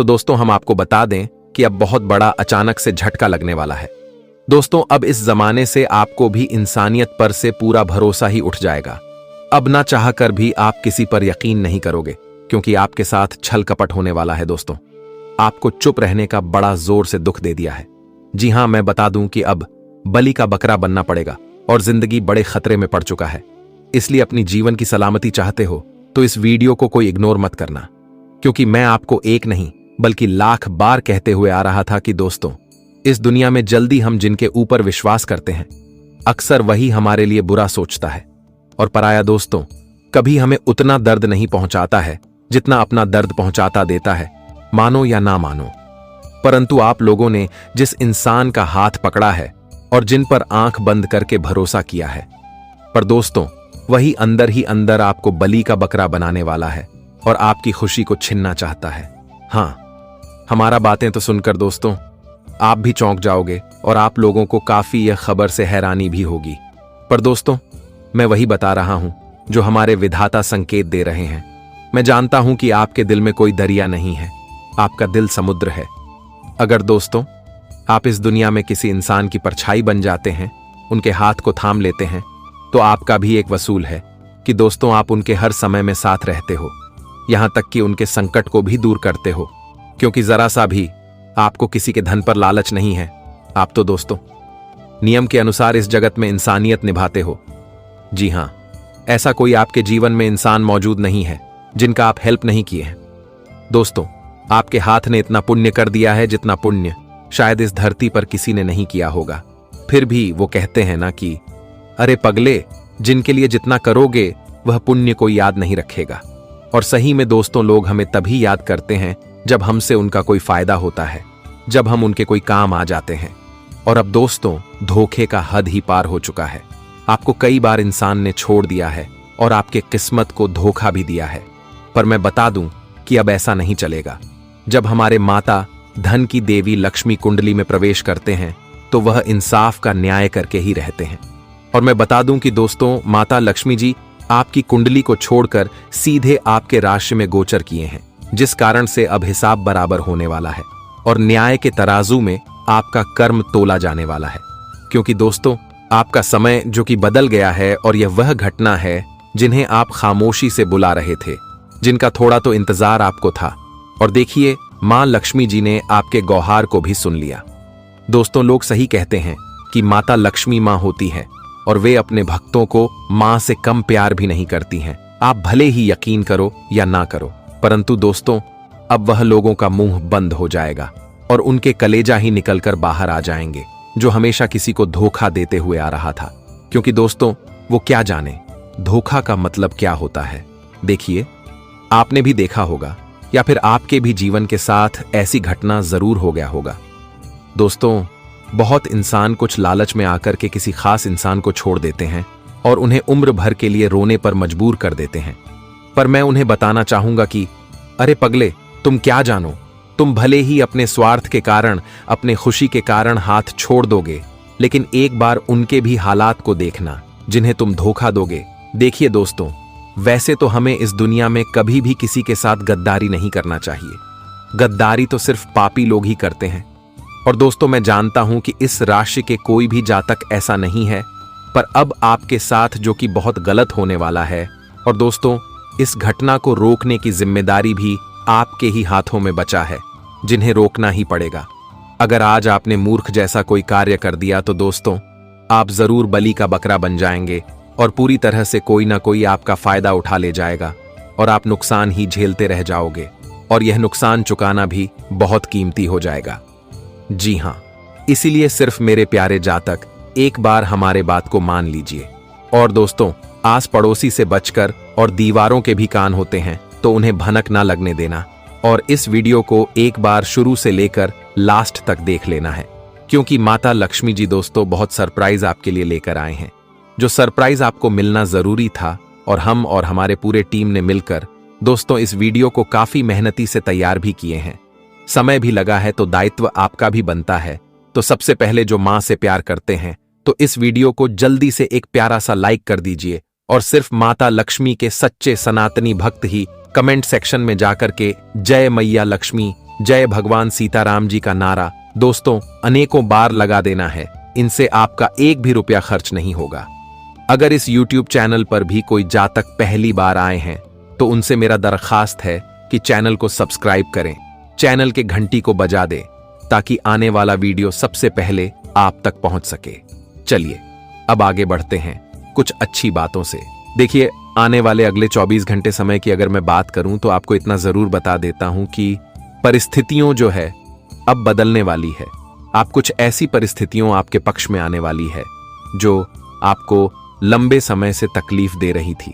तो दोस्तों हम आपको बता दें कि अब बहुत बड़ा अचानक से झटका लगने वाला है। दोस्तों अब इस जमाने से आपको भी इंसानियत पर से पूरा भरोसा ही उठ जाएगा। अब ना चाह कर भी आप किसी पर यकीन नहीं करोगे, क्योंकि आपके साथ छल कपट होने वाला है। दोस्तों आपको चुप रहने का बड़ा जोर से दुख दे दिया है। जी हां, मैं बता दूं कि अब बलि का बकरा बनना पड़ेगा और जिंदगी बड़े खतरे में पड़ चुका है। इसलिए अपनी जीवन की सलामती चाहते हो तो इस वीडियो को कोई इग्नोर मत करना, क्योंकि मैं आपको एक नहीं बल्कि लाख बार कहते हुए आ रहा था कि दोस्तों इस दुनिया में जल्दी हम जिनके ऊपर विश्वास करते हैं अक्सर वही हमारे लिए बुरा सोचता है, और पराया दोस्तों कभी हमें उतना दर्द नहीं पहुंचाता है जितना अपना दर्द पहुंचाता देता है, मानो या ना मानो। परंतु आप लोगों ने जिस इंसान का हाथ पकड़ा है और जिन पर आंख बंद करके भरोसा किया है, पर दोस्तों वही अंदर ही अंदर आपको बलि का बकरा बनाने वाला है और आपकी खुशी को छीनना चाहता है। हां, हमारा बातें तो सुनकर दोस्तों आप भी चौंक जाओगे और आप लोगों को काफी यह खबर से हैरानी भी होगी। पर दोस्तों मैं वही बता रहा हूं जो हमारे विधाता संकेत दे रहे हैं। मैं जानता हूं कि आपके दिल में कोई दरिया नहीं है, आपका दिल समुद्र है। अगर दोस्तों आप इस दुनिया में किसी इंसान की परछाई बन जाते हैं, उनके हाथ को थाम लेते हैं, तो आपका भी एक वसूल है कि दोस्तों आप उनके हर समय में साथ रहते हो, यहां तक कि उनके संकट को भी दूर करते हो, क्योंकि जरा सा भी आपको किसी के धन पर लालच नहीं है। आप तो दोस्तों नियम के अनुसार इस जगत में इंसानियत निभाते हो। जी हां, ऐसा कोई आपके जीवन में इंसान मौजूद नहीं है जिनका आप हेल्प नहीं किए हैं। दोस्तों आपके हाथ ने इतना पुण्य कर दिया है जितना पुण्य शायद इस धरती पर किसी ने नहीं किया होगा। फिर भी वो कहते हैं ना कि अरे पगले, जिनके लिए जितना करोगे वह पुण्य कोई याद नहीं रखेगा। और सही में दोस्तों लोग हमें तभी याद करते हैं जब हमसे उनका कोई फायदा होता है, जब हम उनके कोई काम आ जाते हैं। और अब दोस्तों धोखे का हद ही पार हो चुका है। आपको कई बार इंसान ने छोड़ दिया है और आपके किस्मत को धोखा भी दिया है, पर मैं बता दूं कि अब ऐसा नहीं चलेगा। जब हमारे माता धन की देवी लक्ष्मी कुंडली में प्रवेश करते हैं तो वह इंसाफ का न्याय करके ही रहते हैं। और मैं बता दूं कि दोस्तों माता लक्ष्मी जी आपकी कुंडली को छोड़कर सीधे आपके राशि में गोचर किए हैं, जिस कारण से अब हिसाब बराबर होने वाला है और न्याय के तराजू में आपका कर्म तोला जाने वाला है। क्योंकि दोस्तों आपका समय जो कि बदल गया है, और यह वह घटना है जिन्हें आप खामोशी से बुला रहे थे, जिनका थोड़ा तो इंतजार आपको था। और देखिए मां लक्ष्मी जी ने आपके गौहार को भी सुन लिया। दोस्तों लोग सही कहते हैं कि माता लक्ष्मी मां होती है और वे अपने भक्तों को मां से कम प्यार भी नहीं करती हैं। आप भले ही यकीन करो या ना करो, परंतु दोस्तों अब वह लोगों का मुंह बंद हो जाएगा और उनके कलेजा ही निकलकर बाहर आ जाएंगे, जो हमेशा किसी को धोखा देते हुए आ रहा था। क्योंकि दोस्तों वो क्या जाने धोखा का मतलब क्या होता है। देखिए आपने भी देखा होगा या फिर आपके भी जीवन के साथ ऐसी घटना जरूर हो गया होगा। दोस्तों बहुत इंसान कुछ लालच में आकर के किसी खास इंसान को छोड़ देते हैं और उन्हें उम्र भर के लिए रोने पर मजबूर कर देते हैं। पर मैं उन्हें बताना चाहूंगा कि अरे पगले, तुम क्या जानो, तुम भले ही अपने स्वार्थ के कारण, अपने खुशी के कारण हाथ छोड़ दोगे, लेकिन एक बार उनके भी हालात को देखना जिन्हें तुम धोखा दोगे। देखिए दोस्तों वैसे तो हमें इस दुनिया में कभी भी किसी के साथ गद्दारी नहीं करना चाहिए। गद्दारी तो सिर्फ पापी लोग ही करते हैं। और दोस्तों मैं जानता हूं कि इस राशि के कोई भी जातक ऐसा नहीं है, पर अब आपके साथ जो कि बहुत गलत होने वाला है। और दोस्तों इस घटना को रोकने की जिम्मेदारी भी आपके ही हाथों में बचा है, जिन्हें रोकना ही पड़ेगा। अगर आज आपने मूर्ख जैसा कोई कार्य कर दिया तो दोस्तों आप जरूर बलि का बकरा बन जाएंगे और पूरी तरह से कोई ना कोई आपका फायदा उठा ले जाएगा और आप नुकसान ही झेलते रह जाओगे, और यह नुकसान चुकाना भी बहुत कीमती हो जाएगा। जी हां, इसीलिए सिर्फ मेरे प्यारे जातक एक बार हमारे बात को मान लीजिए। और दोस्तों आस पड़ोसी से बचकर, और दीवारों के भी कान होते हैं तो उन्हें भनक ना लगने देना। और इस वीडियो को एक बार शुरू से लेकर लास्ट तक देख लेना है, क्योंकि माता लक्ष्मी जी दोस्तों बहुत सरप्राइज आपके लिए लेकर आए हैं, जो सरप्राइज आपको मिलना जरूरी था। और हम और हमारे पूरे टीम ने मिलकर दोस्तों इस वीडियो को काफी मेहनती से तैयार भी किए हैं। समय भी लगा है तो दायित्व आपका भी बनता है। तो सबसे पहले जो मां से प्यार करते हैं तो इस वीडियो को जल्दी से एक प्यारा सा लाइक कर दीजिए, और सिर्फ माता लक्ष्मी के सच्चे सनातनी भक्त ही कमेंट सेक्शन में जाकर के जय मैया लक्ष्मी जय भगवान सीताराम जी का नारा दोस्तों अनेकों बार लगा देना है। इनसे आपका एक भी रुपया खर्च नहीं होगा। अगर इस YouTube चैनल पर भी कोई जातक पहली बार आए हैं तो उनसे मेरा दरखास्त है कि चैनल को सब्सक्राइब करें, चैनल के घंटी को बजा दें ताकि आने वाला वीडियो सबसे पहले आप तक पहुंच सके। चलिए अब आगे बढ़ते हैं कुछ अच्छी बातों से। देखिए, आने वाले अगले 24 घंटे समय की अगर मैं बात करूं तो आपको इतना जरूर बता देता हूं कि परिस्थितियों जो है अब बदलने वाली है। आप कुछ ऐसी परिस्थितियों आपके पक्ष में आने वाली है जो आपको लंबे समय से तकलीफ दे रही थी,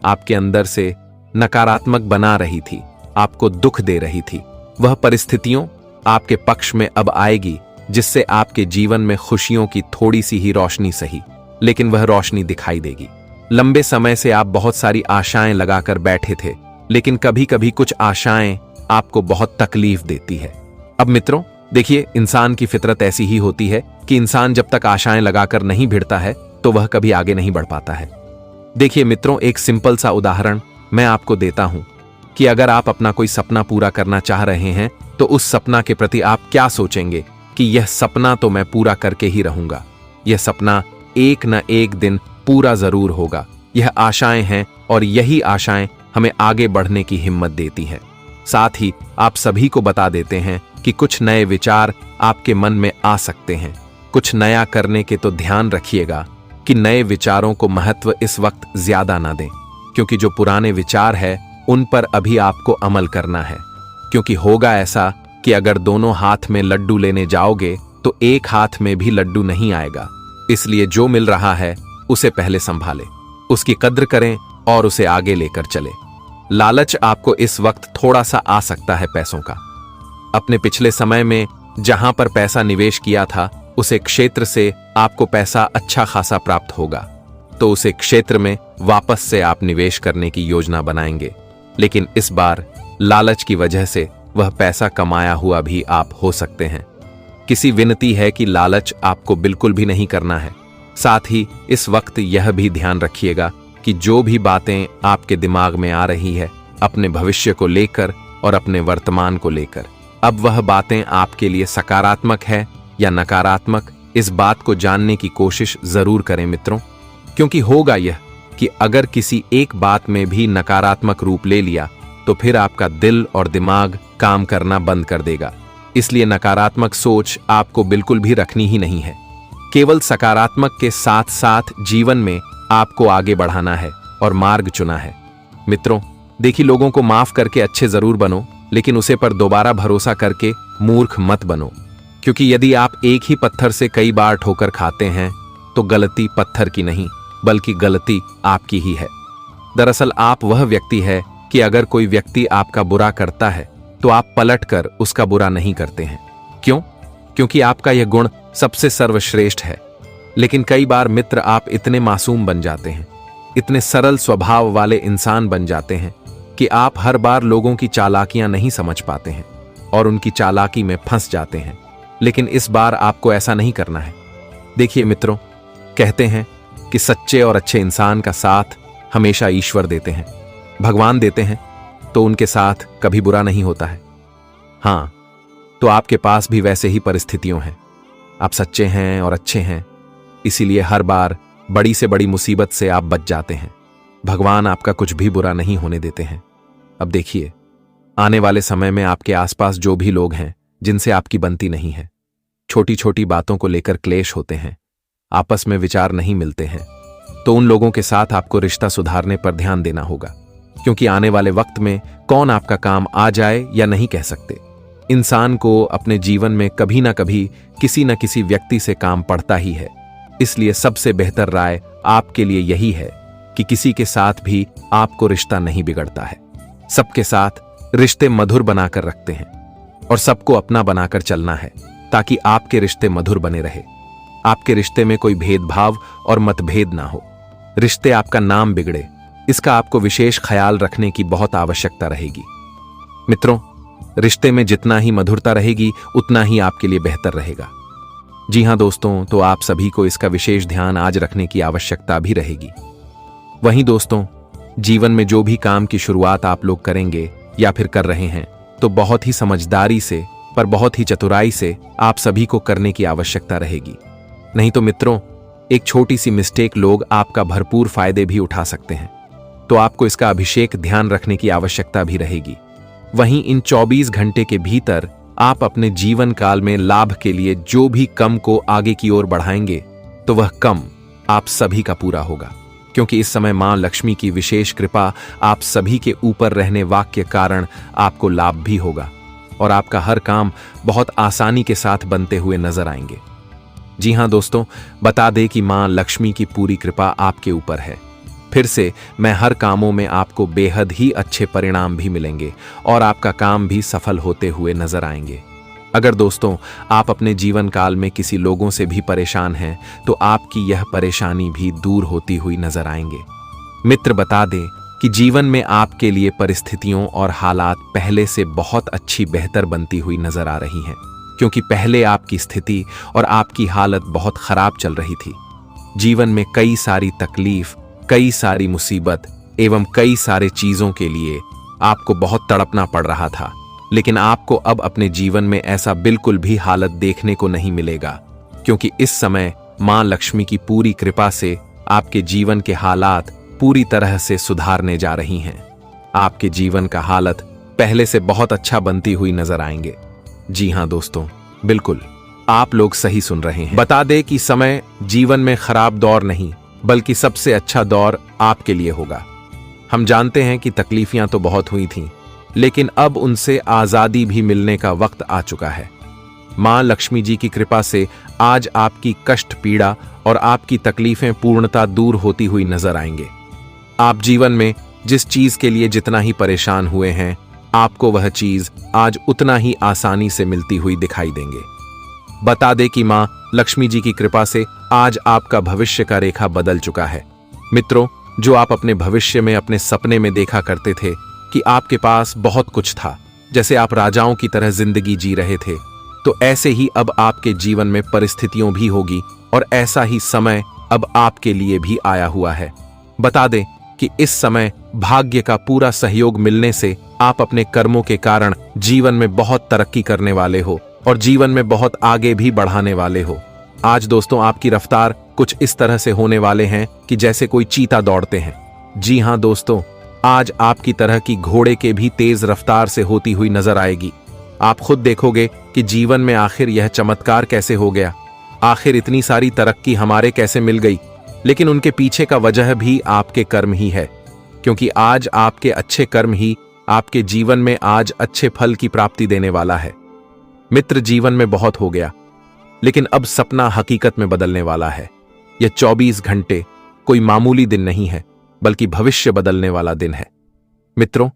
आपके अंदर से नकारात्मक बना रही थी, आपको दुख दे रही थी। वह परिस्थितियों आपके पक्ष में अब आएगी जिससे आपके जीवन में खुशियों की थोड़ी सी ही रोशनी सही, लेकिन वह रोशनी दिखाई देगी। लंबे समय से आप बहुत सारी आशाएं लगाकर बैठे थे, लेकिन कभी कभी कुछ आशाएं आपको बहुत तकलीफ देती है। अब मित्रों देखिए, इंसान की फितरत ऐसी ही होती है कि इंसान जब तक आशाएं लगाकर नहीं भिड़ता है तो वह कभी आगे नहीं बढ़ पाता है। देखिए मित्रों, एक सिंपल सा उदाहरण मैं आपको देता हूं कि अगर आप अपना कोई सपना पूरा करना चाह रहे हैं तो उस सपना के प्रति आप क्या सोचेंगे कि यह सपना तो मैं पूरा करके ही रहूंगा, यह सपना एक न एक दिन पूरा जरूर होगा। यह आशाएं हैं और यही आशाएं हमें आगे बढ़ने की हिम्मत देती हैं। साथ ही आप सभी को बता देते हैं कि कुछ नए विचार आपके मन में आ सकते हैं। कुछ नया करने के तो ध्यान रखिएगा कि नए विचारों को महत्व इस वक्त ज्यादा ना दें, क्योंकि जो पुराने विचार है उन पर अभी आपको अमल करना है। क्योंकि होगा ऐसा कि अगर दोनों हाथ में लड्डू लेने जाओगे तो एक हाथ में भी लड्डू नहीं आएगा। इसलिए जो मिल रहा है उसे पहले संभालें, उसकी कद्र करें और उसे आगे लेकर चले। लालच आपको इस वक्त थोड़ा सा आ सकता है पैसों का। अपने पिछले समय में जहां पर पैसा निवेश किया था उसे क्षेत्र से आपको पैसा अच्छा खासा प्राप्त होगा, तो उसे क्षेत्र में वापस से आप निवेश करने की योजना बनाएंगे। लेकिन इस बार लालच की वजह से वह पैसा कमाया हुआ भी आप हो सकते हैं। किसी विनती है कि लालच आपको बिल्कुल भी नहीं करना है। साथ ही इस वक्त यह भी ध्यान रखिएगा कि जो भी बातें आपके दिमाग में आ रही है अपने भविष्य को लेकर और अपने वर्तमान को लेकर, अब वह बातें आपके लिए सकारात्मक है या नकारात्मक, इस बात को जानने की कोशिश जरूर करें मित्रों। क्योंकि होगा यह कि अगर किसी एक बात में भी नकारात्मक रूप ले लिया तो फिर आपका दिल और दिमाग काम करना बंद कर देगा। इसलिए नकारात्मक सोच आपको बिल्कुल भी रखनी ही नहीं है। केवल सकारात्मक के साथ साथ जीवन में आपको आगे बढ़ाना है और मार्ग चुना है। मित्रों देखिए, लोगों को माफ करके अच्छे जरूर बनो, लेकिन उसे पर दोबारा भरोसा करके मूर्ख मत बनो। क्योंकि यदि आप एक ही पत्थर से कई बार ठोकर खाते हैं तो गलती पत्थर की नहीं बल्कि गलती आपकी ही है। दरअसल आप वह व्यक्ति है कि अगर कोई व्यक्ति आपका बुरा करता है तो आप पलटकर उसका बुरा नहीं करते हैं। क्यों? क्योंकि आपका यह गुण सबसे सर्वश्रेष्ठ है। लेकिन कई बार मित्र आप इतने मासूम बन जाते हैं, इतने सरल स्वभाव वाले इंसान बन जाते हैं कि आप हर बार लोगों की चालाकियां नहीं समझ पाते हैं और उनकी चालाकी में फंस जाते हैं। लेकिन इस बार आपको ऐसा नहीं करना है। देखिए मित्रों, कहते हैं कि सच्चे और अच्छे इंसान का साथ हमेशा ईश्वर देते हैं, भगवान देते हैं, तो उनके साथ कभी बुरा नहीं होता है। हाँ, तो आपके पास भी वैसे ही परिस्थितियां हैं। आप सच्चे हैं और अच्छे हैं, इसीलिए हर बार बड़ी से बड़ी मुसीबत से आप बच जाते हैं। भगवान आपका कुछ भी बुरा नहीं होने देते हैं। अब देखिए, आने वाले समय में आपके आसपास जो भी लोग हैं जिनसे आपकी बनती नहीं है, छोटी छोटी बातों को लेकर क्लेश होते हैं, आपस में विचार नहीं मिलते हैं, तो उन लोगों के साथ आपको रिश्ता सुधारने पर ध्यान देना होगा। क्योंकि आने वाले वक्त में कौन आपका काम आ जाए या नहीं कह सकते। इंसान को अपने जीवन में कभी ना कभी किसी न किसी व्यक्ति से काम पड़ता ही है। इसलिए सबसे बेहतर राय आपके लिए यही है कि किसी के साथ भी आपको रिश्ता नहीं बिगड़ता है। सबके साथ रिश्ते मधुर बनाकर रखते हैं और सबको अपना बनाकर चलना है ताकि आपके रिश्ते मधुर बने रहे। आपके रिश्ते में कोई भेदभाव और मतभेद ना हो। रिश्ते आपका नाम बिगड़े, इसका आपको विशेष ख्याल रखने की बहुत आवश्यकता रहेगी। मित्रों, रिश्ते में जितना ही मधुरता रहेगी उतना ही आपके लिए बेहतर रहेगा। जी हां दोस्तों, तो आप सभी को इसका विशेष ध्यान आज रखने की आवश्यकता भी रहेगी। वहीं दोस्तों, जीवन में जो भी काम की शुरुआत आप लोग करेंगे या फिर कर रहे हैं, तो बहुत ही समझदारी से, पर बहुत ही चतुराई से आप सभी को करने की आवश्यकता रहेगी। नहीं तो मित्रों, एक छोटी सी मिस्टेक लोग आपका भरपूर फायदे भी उठा सकते हैं। तो आपको इसका अभिषेक ध्यान रखने की आवश्यकता भी रहेगी। वहीं इन 24 घंटे के भीतर आप अपने जीवन काल में लाभ के लिए जो भी कम को आगे की ओर बढ़ाएंगे, तो वह कम आप सभी का पूरा होगा, क्योंकि इस समय मां लक्ष्मी की विशेष कृपा आप सभी के ऊपर रहने वाक्य कारण आपको लाभ भी होगा और आपका हर काम बहुत आसानी के साथ बनते हुए नजर आएंगे। जी हां दोस्तों, बता दें कि मां लक्ष्मी की पूरी कृपा आपके ऊपर है। फिर से मैं हर कामों में आपको बेहद ही अच्छे परिणाम भी मिलेंगे और आपका काम भी सफल होते हुए नजर आएंगे। अगर दोस्तों आप अपने जीवन काल में किसी लोगों से भी परेशान हैं, तो आपकी यह परेशानी भी दूर होती हुई नजर आएंगे। मित्र, बता दें कि जीवन में आपके लिए परिस्थितियों और हालात पहले से बहुत अच्छी बेहतर बनती हुई नजर आ रही हैं, क्योंकि पहले आपकी स्थिति और आपकी हालत बहुत खराब चल रही थी। जीवन में कई सारी तकलीफ, कई सारी मुसीबत एवं कई सारे चीजों के लिए आपको बहुत तड़पना पड़ रहा था, लेकिन आपको अब अपने जीवन में ऐसा बिल्कुल भी हालत देखने को नहीं मिलेगा, क्योंकि इस समय मां लक्ष्मी की पूरी कृपा से आपके जीवन के हालात पूरी तरह से सुधारने जा रही हैं। आपके जीवन का हालत पहले से बहुत अच्छा बनती हुई नजर आएंगे। जी हां दोस्तों, बिल्कुल आप लोग सही सुन रहे हैं। बता दें कि समय जीवन में खराब दौर नहीं, बल्कि सबसे अच्छा दौर आपके लिए होगा। हम जानते हैं कि तकलीफियां तो बहुत हुई थीं, लेकिन अब उनसे आजादी भी मिलने का वक्त आ चुका है। मां लक्ष्मी जी की कृपा से आज आपकी कष्ट, पीड़ा और आपकी तकलीफें पूर्णतः दूर होती हुई नजर आएंगे। आप जीवन में जिस चीज के लिए जितना ही परेशान हुए हैं, आपको वह चीज आज उतना ही आसानी से मिलती हुई दिखाई देंगे। बता दे कि मां लक्ष्मी जी की कृपा से आज आपका भविष्य का रेखा बदल चुका है। मित्रों, जो आप अपने भविष्य में अपने सपने में देखा करते थे कि आपके पास बहुत कुछ था, जैसे आप राजाओं की तरह जिंदगी जी रहे थे, तो ऐसे ही अब आपके जीवन में परिस्थितियों भी होगी और ऐसा ही समय अब आपके लिए भी आया हुआ है। बता दें कि इस समय भाग्य का पूरा सहयोग मिलने से आप अपने कर्मों के कारण जीवन में बहुत तरक्की करने वाले हो और जीवन में बहुत आगे भी बढ़ाने वाले हो। आज दोस्तों आपकी रफ्तार कुछ इस तरह से होने वाले हैं कि जैसे कोई चीता दौड़ते हैं। जी हां दोस्तों, आज आपकी तरह की घोड़े के भी तेज रफ्तार से होती हुई नजर आएगी। आप खुद देखोगे कि जीवन में आखिर यह चमत्कार कैसे हो गया, आखिर इतनी सारी तरक्की हमारे कैसे मिल गई। लेकिन उनके पीछे का वजह भी आपके कर्म ही है, क्योंकि आज आपके अच्छे कर्म ही आपके जीवन में आज अच्छे फल की प्राप्ति देने वाला है। मित्र, जीवन में बहुत हो गया, लेकिन अब सपना हकीकत में बदलने वाला है। यह 24 घंटे कोई मामूली दिन नहीं है, बल्कि भविष्य बदलने वाला दिन है। मित्रों,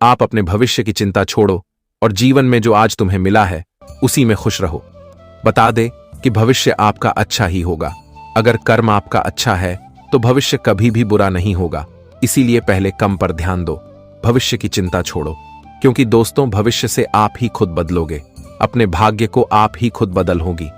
आप अपने भविष्य की चिंता छोड़ो और जीवन में जो आज तुम्हें मिला है उसी में खुश रहो। बता दे कि भविष्य आपका अच्छा ही होगा। अगर कर्म आपका अच्छा है तो भविष्य कभी भी बुरा नहीं होगा। इसीलिए पहले कम पर ध्यान दो, भविष्य की चिंता छोड़ो, क्योंकि दोस्तों भविष्य से आप ही खुद बदलोगे, अपने भाग्य को आप ही खुद बदल होगी।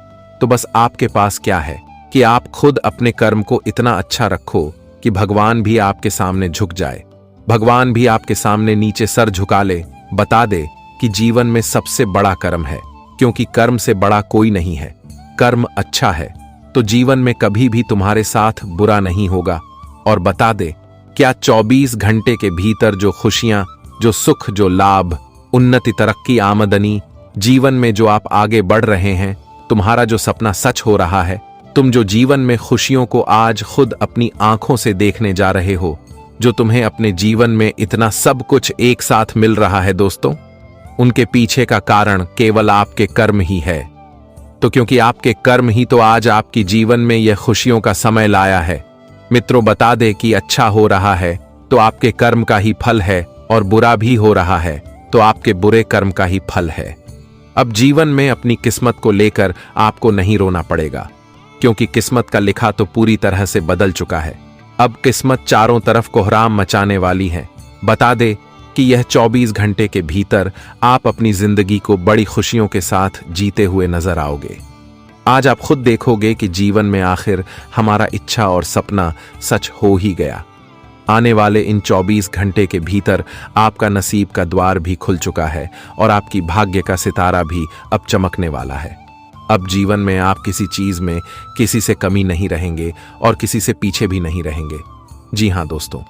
तो बस आपके पास क्या है कि आप खुद अपने कर्म को इतना अच्छा रखो कि भगवान भी आपके सामने झुक जाए, भगवान भी आपके सामने नीचे सर झुका ले। बता दे कि जीवन में सबसे बड़ा कर्म है, क्योंकि कर्म से बड़ा कोई नहीं है। कर्म अच्छा है तो जीवन में कभी भी तुम्हारे साथ बुरा नहीं होगा। और बता दे, क्या 24 घंटे के भीतर जो खुशियां, जो सुख, जो लाभ, उन्नति, तरक्की, आमदनी, जीवन में जो आप आगे बढ़ रहे हैं, तुम्हारा जो सपना सच हो रहा है, तुम जो जीवन में खुशियों को आज खुद अपनी आंखों से देखने जा रहे हो, जो तुम्हें अपने जीवन में इतना सब कुछ एक साथ मिल रहा है दोस्तों, उनके पीछे का कारण केवल आपके कर्म ही है। तो क्योंकि आपके कर्म ही तो आज आपकी जीवन में यह खुशियों का समय लाया है। मित्रों, बता दे कि अच्छा हो रहा है तो आपके कर्म का ही फल है, और बुरा भी हो रहा है तो आपके बुरे कर्म का ही फल है। अब जीवन में अपनी किस्मत को लेकर आपको नहीं रोना पड़ेगा, क्योंकि किस्मत का लिखा तो पूरी तरह से बदल चुका है। अब किस्मत चारों तरफ कोहराम मचाने वाली है। बता दे कि यह 24 घंटे के भीतर आप अपनी जिंदगी को बड़ी खुशियों के साथ जीते हुए नजर आओगे। आज आप खुद देखोगे कि जीवन में आखिर हमारा इच्छा और सपना सच हो ही गया। आने वाले इन 24 घंटे के भीतर आपका नसीब का द्वार भी खुल चुका है और आपकी भाग्य का सितारा भी अब चमकने वाला है। अब जीवन में आप किसी चीज में किसी से कमी नहीं रहेंगे और किसी से पीछे भी नहीं रहेंगे। जी हाँ दोस्तों,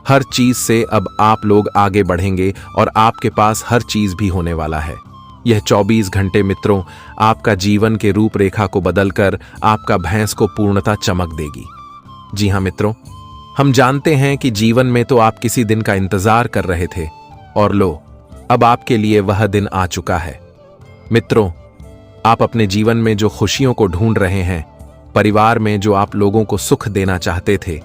हर चीज से अब आप लोग आगे बढ़ेंगे और आपके पास हर चीज भी होने वाला है। यह 24 घंटे मित्रों आपका जीवन के रूपरेखा को बदलकर आपका भैंस को पूर्णता चमक देगी। जी हाँ मित्रों, हम जानते हैं कि जीवन में तो आप किसी दिन का इंतजार कर रहे थे और लो, अब आपके लिए वह दिन आ चुका है। मित्रों, आप अपने जीवन में जो खुशियों को ढूंढ रहे हैं, परिवार में जो आप लोगों को सुख देना चाहते थे,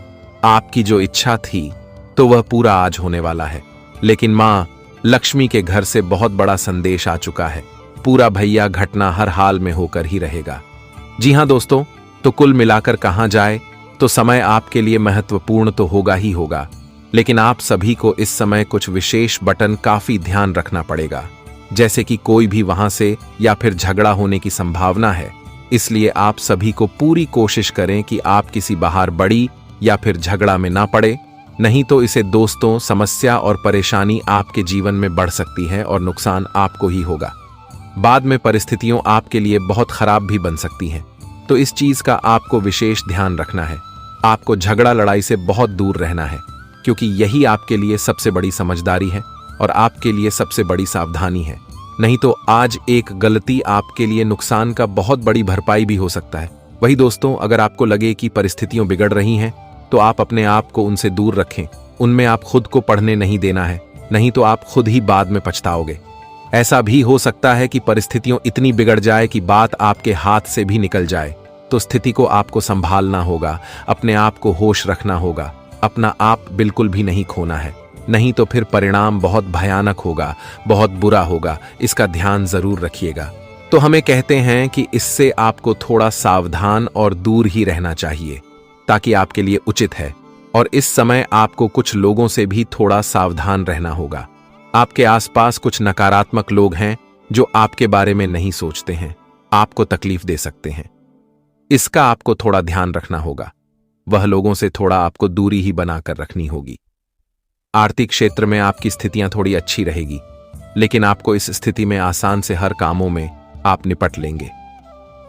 आपकी जो इच्छा थी, तो वह पूरा आज होने वाला है। लेकिन मां लक्ष्मी के घर से बहुत बड़ा संदेश आ चुका है। पूरा भैया घटना हर हाल में होकर ही रहेगा। जी हां दोस्तों, तो कुल मिलाकर कहा जाए तो समय आपके लिए महत्वपूर्ण तो होगा ही होगा, लेकिन आप सभी को इस समय कुछ विशेष बटन काफी ध्यान रखना पड़ेगा। जैसे कि कोई भी वहां से या फिर झगड़ा होने की संभावना है, इसलिए आप सभी को पूरी कोशिश करें कि आप किसी बाहर बड़ी या फिर झगड़ा में ना पड़े, नहीं तो इसे दोस्तों समस्या और परेशानी आपके जीवन में बढ़ सकती है और नुकसान आपको ही होगा। बाद में परिस्थितियों आपके लिए बहुत खराब भी बन सकती हैं, तो इस चीज का आपको विशेष ध्यान रखना है। आपको झगड़ा लड़ाई से बहुत दूर रहना है, क्योंकि यही आपके लिए सबसे बड़ी समझदारी है और आपके लिए सबसे बड़ी सावधानी है। नहीं तो आज एक गलती आपके लिए नुकसान का बहुत बड़ी भरपाई भी हो सकता है। वही दोस्तों, अगर आपको लगे कि परिस्थितियां बिगड़ रही हैं, तो आप अपने आप को उनसे दूर रखें। उनमें आप खुद को पढ़ने नहीं देना है, नहीं तो आप खुद ही बाद में पछताओगे। ऐसा भी हो सकता है कि परिस्थितियां इतनी बिगड़ जाए कि बात आपके हाथ से भी निकल जाए, तो स्थिति को आपको संभालना होगा, अपने आप को होश रखना होगा, अपना आप बिल्कुल भी नहीं खोना है, नहीं तो फिर परिणाम बहुत भयानक होगा, बहुत बुरा होगा। इसका ध्यान जरूर रखिएगा। तो हमें कहते हैं कि इससे आपको थोड़ा सावधान और दूर ही रहना चाहिए, ताकि आपके लिए उचित है। और इस समय आपको कुछ लोगों से भी थोड़ा सावधान रहना होगा। आपके आसपास कुछ नकारात्मक लोग हैं जो आपके बारे में नहीं सोचते हैं, आपको तकलीफ दे सकते हैं। इसका आपको थोड़ा ध्यान रखना होगा। वह लोगों से थोड़ा आपको दूरी ही बनाकर रखनी होगी। आर्थिक क्षेत्र में आपकी स्थितियां थोड़ी अच्छी रहेगी, लेकिन आपको इस स्थिति में आसान से हर कामों में आप निपट लेंगे।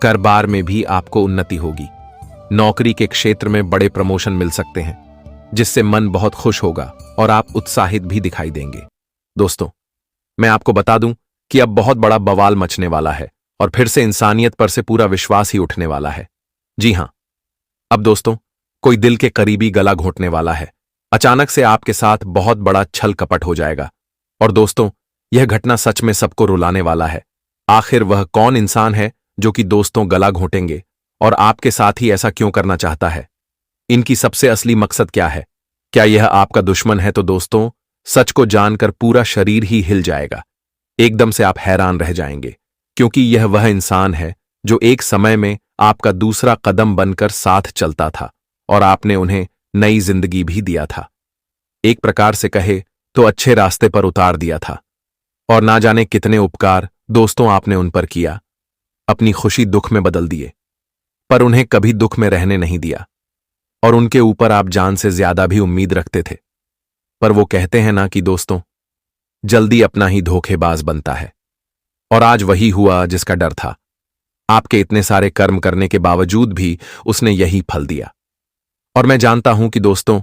कारोबार में भी आपको उन्नति होगी। नौकरी के क्षेत्र में बड़े प्रमोशन मिल सकते हैं, जिससे मन बहुत खुश होगा और आप उत्साहित भी दिखाई देंगे। दोस्तों, मैं आपको बता दूं कि अब बहुत बड़ा बवाल मचने वाला है और फिर से इंसानियत पर से पूरा विश्वास ही उठने वाला है। जी हां, अब दोस्तों, कोई दिल के करीबी गला घोंटने वाला है। अचानक से आपके साथ बहुत बड़ा छल कपट हो जाएगा। और दोस्तों, यह घटना सच में सबको रुलाने वाला है। आखिर वह कौन इंसान है जो कि दोस्तों गला घोंटेंगे, और आपके साथ ही ऐसा क्यों करना चाहता है? इनकी सबसे असली मकसद क्या है? क्या यह आपका दुश्मन है? तो दोस्तों, सच को जानकर पूरा शरीर ही हिल जाएगा। एकदम से आप हैरान रह जाएंगे, क्योंकि यह वह इंसान है जो एक समय में आपका दूसरा कदम बनकर साथ चलता था और आपने उन्हें नई जिंदगी भी दिया था। एक प्रकार से कहे तो अच्छे रास्ते पर उतार दिया था। और ना जाने कितने उपकार दोस्तों आपने उन पर किया। अपनी खुशी दुख में बदल दिए, पर उन्हें कभी दुख में रहने नहीं दिया। और उनके ऊपर आप जान से ज्यादा भी उम्मीद रखते थे। पर वो कहते हैं ना कि दोस्तों, जल्दी अपना ही धोखेबाज बनता है। और आज वही हुआ जिसका डर था। आपके इतने सारे कर्म करने के बावजूद भी उसने यही फल दिया। और मैं जानता हूं कि दोस्तों,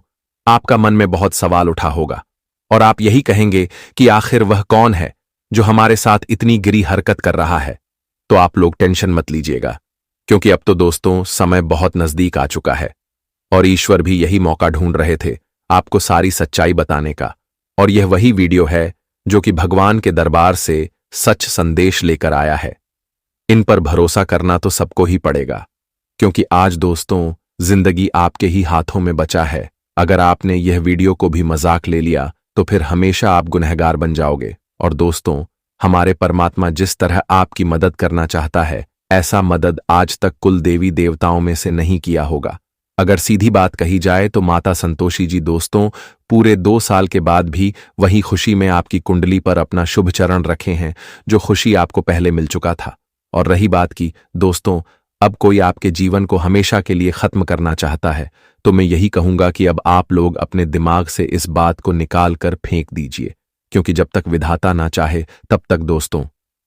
आपका मन में बहुत सवाल उठा होगा और आप यही कहेंगे कि आखिर वह कौन है जो हमारे साथ इतनी गिरी हरकत कर रहा है। तो आप लोग टेंशन मत लीजिएगा, क्योंकि अब तो दोस्तों समय बहुत नजदीक आ चुका है और ईश्वर भी यही मौका ढूंढ रहे थे आपको सारी सच्चाई बताने का। और यह वही वीडियो है जो कि भगवान के दरबार से सच संदेश लेकर आया है। इन पर भरोसा करना तो सबको ही पड़ेगा, क्योंकि आज दोस्तों जिंदगी आपके ही हाथों में बचा है। अगर आपने यह वीडियो को भी मजाक ले लिया तो फिर हमेशा आप गुनहगार बन जाओगे। और दोस्तों, हमारे परमात्मा जिस तरह आपकी मदद करना चाहता है, ऐसा मदद आज तक कुल देवी देवताओं में से नहीं किया होगा। अगर सीधी बात कही जाए तो माता संतोषी जी दोस्तों पूरे 2 साल के बाद भी वही खुशी में आपकी कुंडली पर अपना शुभ चरण रखे हैं, जो खुशी आपको पहले मिल चुका था। और रही बात की दोस्तों, अब कोई आपके जीवन को हमेशा के लिए खत्म करना चाहता है तो मैं यही कहूंगा कि अब आप लोग अपने दिमाग से इस बात को निकाल कर फेंक दीजिए, क्योंकि जब तक विधाता ना चाहे तब तक दोस्तों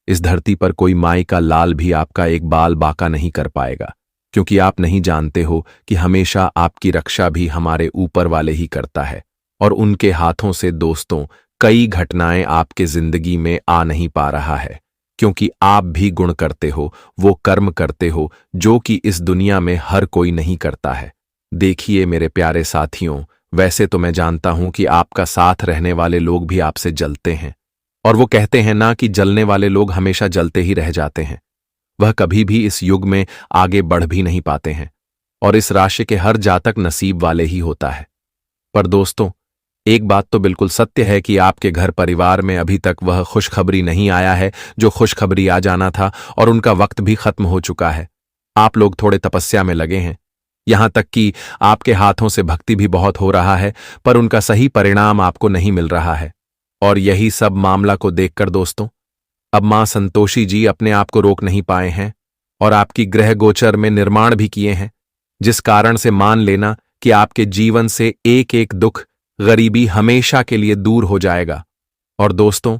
इस धरती पर कोई माई का लाल भी आपका एक बाल बाका नहीं कर पाएगा, क्योंकि आप नहीं जानते हो कि हमेशा आपकी रक्षा भी हमारे ऊपर वाले ही करता है। और उनके हाथों से दोस्तों कई घटनाएं आपके जिंदगी में आ नहीं पा रहा है, क्योंकि आप भी गुण करते हो, वो कर्म करते हो जो कि इस दुनिया में हर कोई नहीं करता है। देखिए मेरे प्यारे साथियों, वैसे तो मैं जानता हूं कि आपका साथ रहने वाले लोग भी आपसे जलते हैं, और वो कहते हैं ना कि जलने वाले लोग हमेशा जलते ही रह जाते हैं। वह कभी भी इस युग में आगे बढ़ भी नहीं पाते हैं, और इस राशि के हर जातक नसीब वाले ही होता है। पर दोस्तों एक बात तो बिल्कुल सत्य है कि आपके घर परिवार में अभी तक वह खुशखबरी नहीं आया है जो खुशखबरी आ जाना था, और उनका वक्त भी खत्म हो चुका है। आप लोग थोड़े तपस्या में लगे हैं, यहां तक कि आपके हाथों से भक्ति भी बहुत हो रहा है, पर उनका सही परिणाम आपको नहीं मिल रहा है। और यही सब मामला को देखकर दोस्तों अब मां संतोषी जी अपने आप को रोक नहीं पाए हैं और आपकी ग्रह गोचर में निर्माण भी किए हैं, जिस कारण से मान लेना कि आपके जीवन से एक एक दुख गरीबी हमेशा के लिए दूर हो जाएगा। और दोस्तों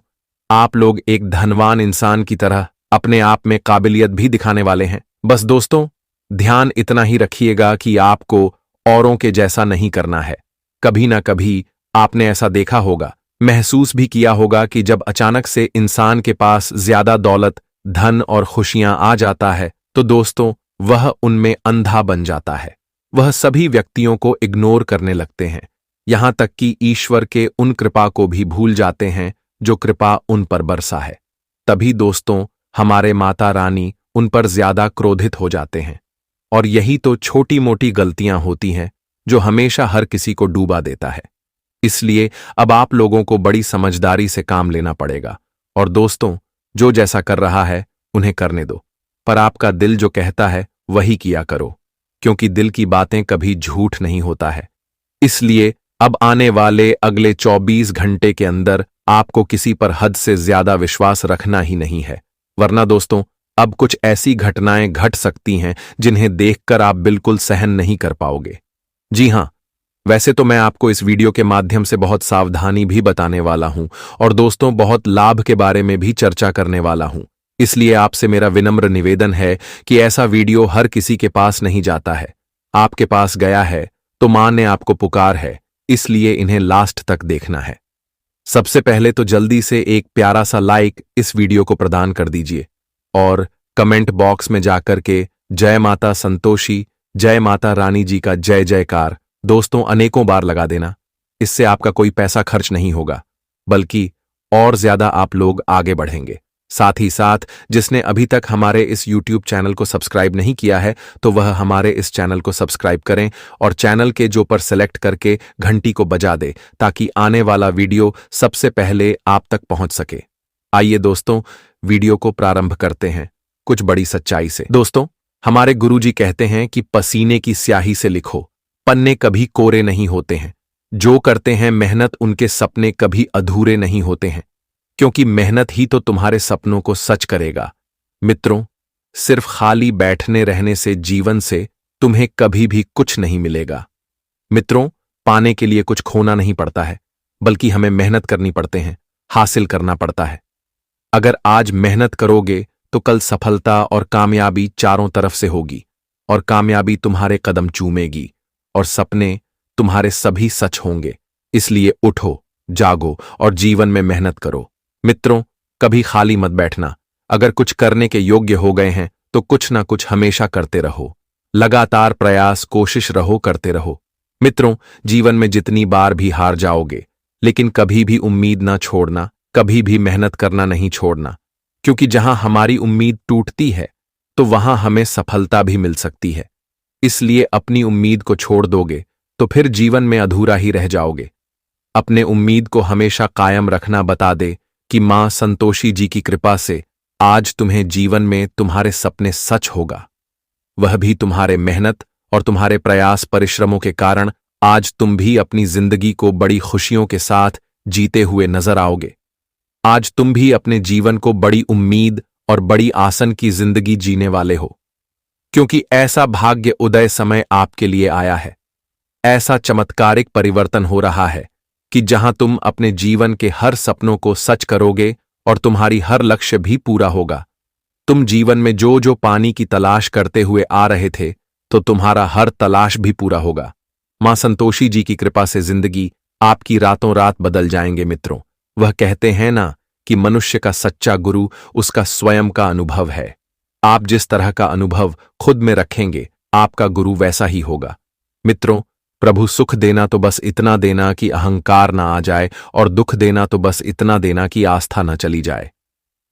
आप लोग एक धनवान इंसान की तरह अपने आप में काबिलियत भी दिखाने वाले हैं। बस दोस्तों ध्यान इतना ही रखिएगा कि आपको औरों के जैसा नहीं करना है। कभी ना कभी आपने ऐसा देखा होगा, महसूस भी किया होगा कि जब अचानक से इंसान के पास ज्यादा दौलत, धन और खुशियां आ जाता है तो दोस्तों वह उनमें अंधा बन जाता है। वह सभी व्यक्तियों को इग्नोर करने लगते हैं, यहां तक कि ईश्वर के उन कृपा को भी भूल जाते हैं जो कृपा उन पर बरसा है। तभी दोस्तों हमारे माता रानी उन पर ज्यादा क्रोधित हो जाते हैं, और यही तो छोटी मोटी गलतियां होती हैं जो हमेशा हर किसी को डूबा देता है। इसलिए अब आप लोगों को बड़ी समझदारी से काम लेना पड़ेगा। और दोस्तों जो जैसा कर रहा है उन्हें करने दो, पर आपका दिल जो कहता है वही किया करो, क्योंकि दिल की बातें कभी झूठ नहीं होता है। इसलिए अब आने वाले अगले 24 घंटे के अंदर आपको किसी पर हद से ज्यादा विश्वास रखना ही नहीं है, वरना दोस्तों अब कुछ ऐसी घटनाएं घट सकती हैं जिन्हें देखकर आप बिल्कुल सहन नहीं कर पाओगे। जी हां, वैसे तो मैं आपको इस वीडियो के माध्यम से बहुत सावधानी भी बताने वाला हूं, और दोस्तों बहुत लाभ के बारे में भी चर्चा करने वाला हूं। इसलिए आपसे मेरा विनम्र निवेदन है कि ऐसा वीडियो हर किसी के पास नहीं जाता है। आपके पास गया है तो मां ने आपको पुकार है, इसलिए इन्हें लास्ट तक देखना है। सबसे पहले तो जल्दी से एक प्यारा सा लाइक इस वीडियो को प्रदान कर दीजिए, और कमेंट बॉक्स में जाकर के जय माता संतोषी, जय माता रानी जी का जय जयकार दोस्तों अनेकों बार लगा देना। इससे आपका कोई पैसा खर्च नहीं होगा, बल्कि और ज्यादा आप लोग आगे बढ़ेंगे। साथ ही साथ जिसने अभी तक हमारे इस YouTube चैनल को सब्सक्राइब नहीं किया है तो वह हमारे इस चैनल को सब्सक्राइब करें और चैनल के जो पर सेलेक्ट करके घंटी को बजा दे, ताकि आने वाला वीडियो सबसे पहले आप तक पहुंच सके। आइए दोस्तों वीडियो को प्रारंभ करते हैं कुछ बड़ी सच्चाई से। दोस्तों हमारे गुरुजी कहते हैं कि पसीने की स्याही से लिखो, पन्ने कभी कोरे नहीं होते हैं। जो करते हैं मेहनत उनके सपने कभी अधूरे नहीं होते हैं, क्योंकि मेहनत ही तो तुम्हारे सपनों को सच करेगा। मित्रों सिर्फ खाली बैठने रहने से जीवन से तुम्हें कभी भी कुछ नहीं मिलेगा। मित्रों पाने के लिए कुछ खोना नहीं पड़ता है, बल्कि हमें मेहनत करनी पड़ते हैं, हासिल करना पड़ता है। अगर आज मेहनत करोगे तो कल सफलता और कामयाबी चारों तरफ से होगी, और कामयाबी तुम्हारे कदम चूमेगी, और सपने तुम्हारे सभी सच होंगे। इसलिए उठो, जागो और जीवन में मेहनत करो। मित्रों कभी खाली मत बैठना। अगर कुछ करने के योग्य हो गए हैं तो कुछ ना कुछ हमेशा करते रहो, लगातार प्रयास कोशिश रहो करते रहो। मित्रों जीवन में जितनी बार भी हार जाओगे, लेकिन कभी भी उम्मीद ना छोड़ना, कभी भी मेहनत करना नहीं छोड़ना, क्योंकि जहां हमारी उम्मीद टूटती है तो वहां हमें सफलता भी मिल सकती है। इसलिए अपनी उम्मीद को छोड़ दोगे तो फिर जीवन में अधूरा ही रह जाओगे। अपने उम्मीद को हमेशा कायम रखना बता दे कि मां संतोषी जी की कृपा से आज तुम्हें जीवन में तुम्हारे सपने सच होगा। वह भी तुम्हारे मेहनत और तुम्हारे प्रयास परिश्रमों के कारण आज तुम भी अपनी जिंदगी को बड़ी खुशियों के साथ जीते हुए नजर आओगे। आज तुम भी अपने जीवन को बड़ी उम्मीद और बड़ी आसन की जिंदगी जीने वाले हो। क्योंकि ऐसा भाग्य उदय समय आपके लिए आया है। ऐसा चमत्कारिक परिवर्तन हो रहा है कि जहां तुम अपने जीवन के हर सपनों को सच करोगे और तुम्हारी हर लक्ष्य भी पूरा होगा। तुम जीवन में जो जो पानी की तलाश करते हुए आ रहे थे, तो तुम्हारा हर तलाश भी पूरा होगा। मां संतोषी जी की कृपा से जिंदगी आपकी रातों रात बदल जाएंगे मित्रों। वह कहते हैं ना कि मनुष्य का सच्चा गुरु उसका स्वयं का अनुभव है। आप जिस तरह का अनुभव खुद में रखेंगे, आपका गुरु वैसा ही होगा। मित्रों, प्रभु सुख देना तो बस इतना देना कि अहंकार ना आ जाए, और दुख देना तो बस इतना देना कि आस्था न चली जाए।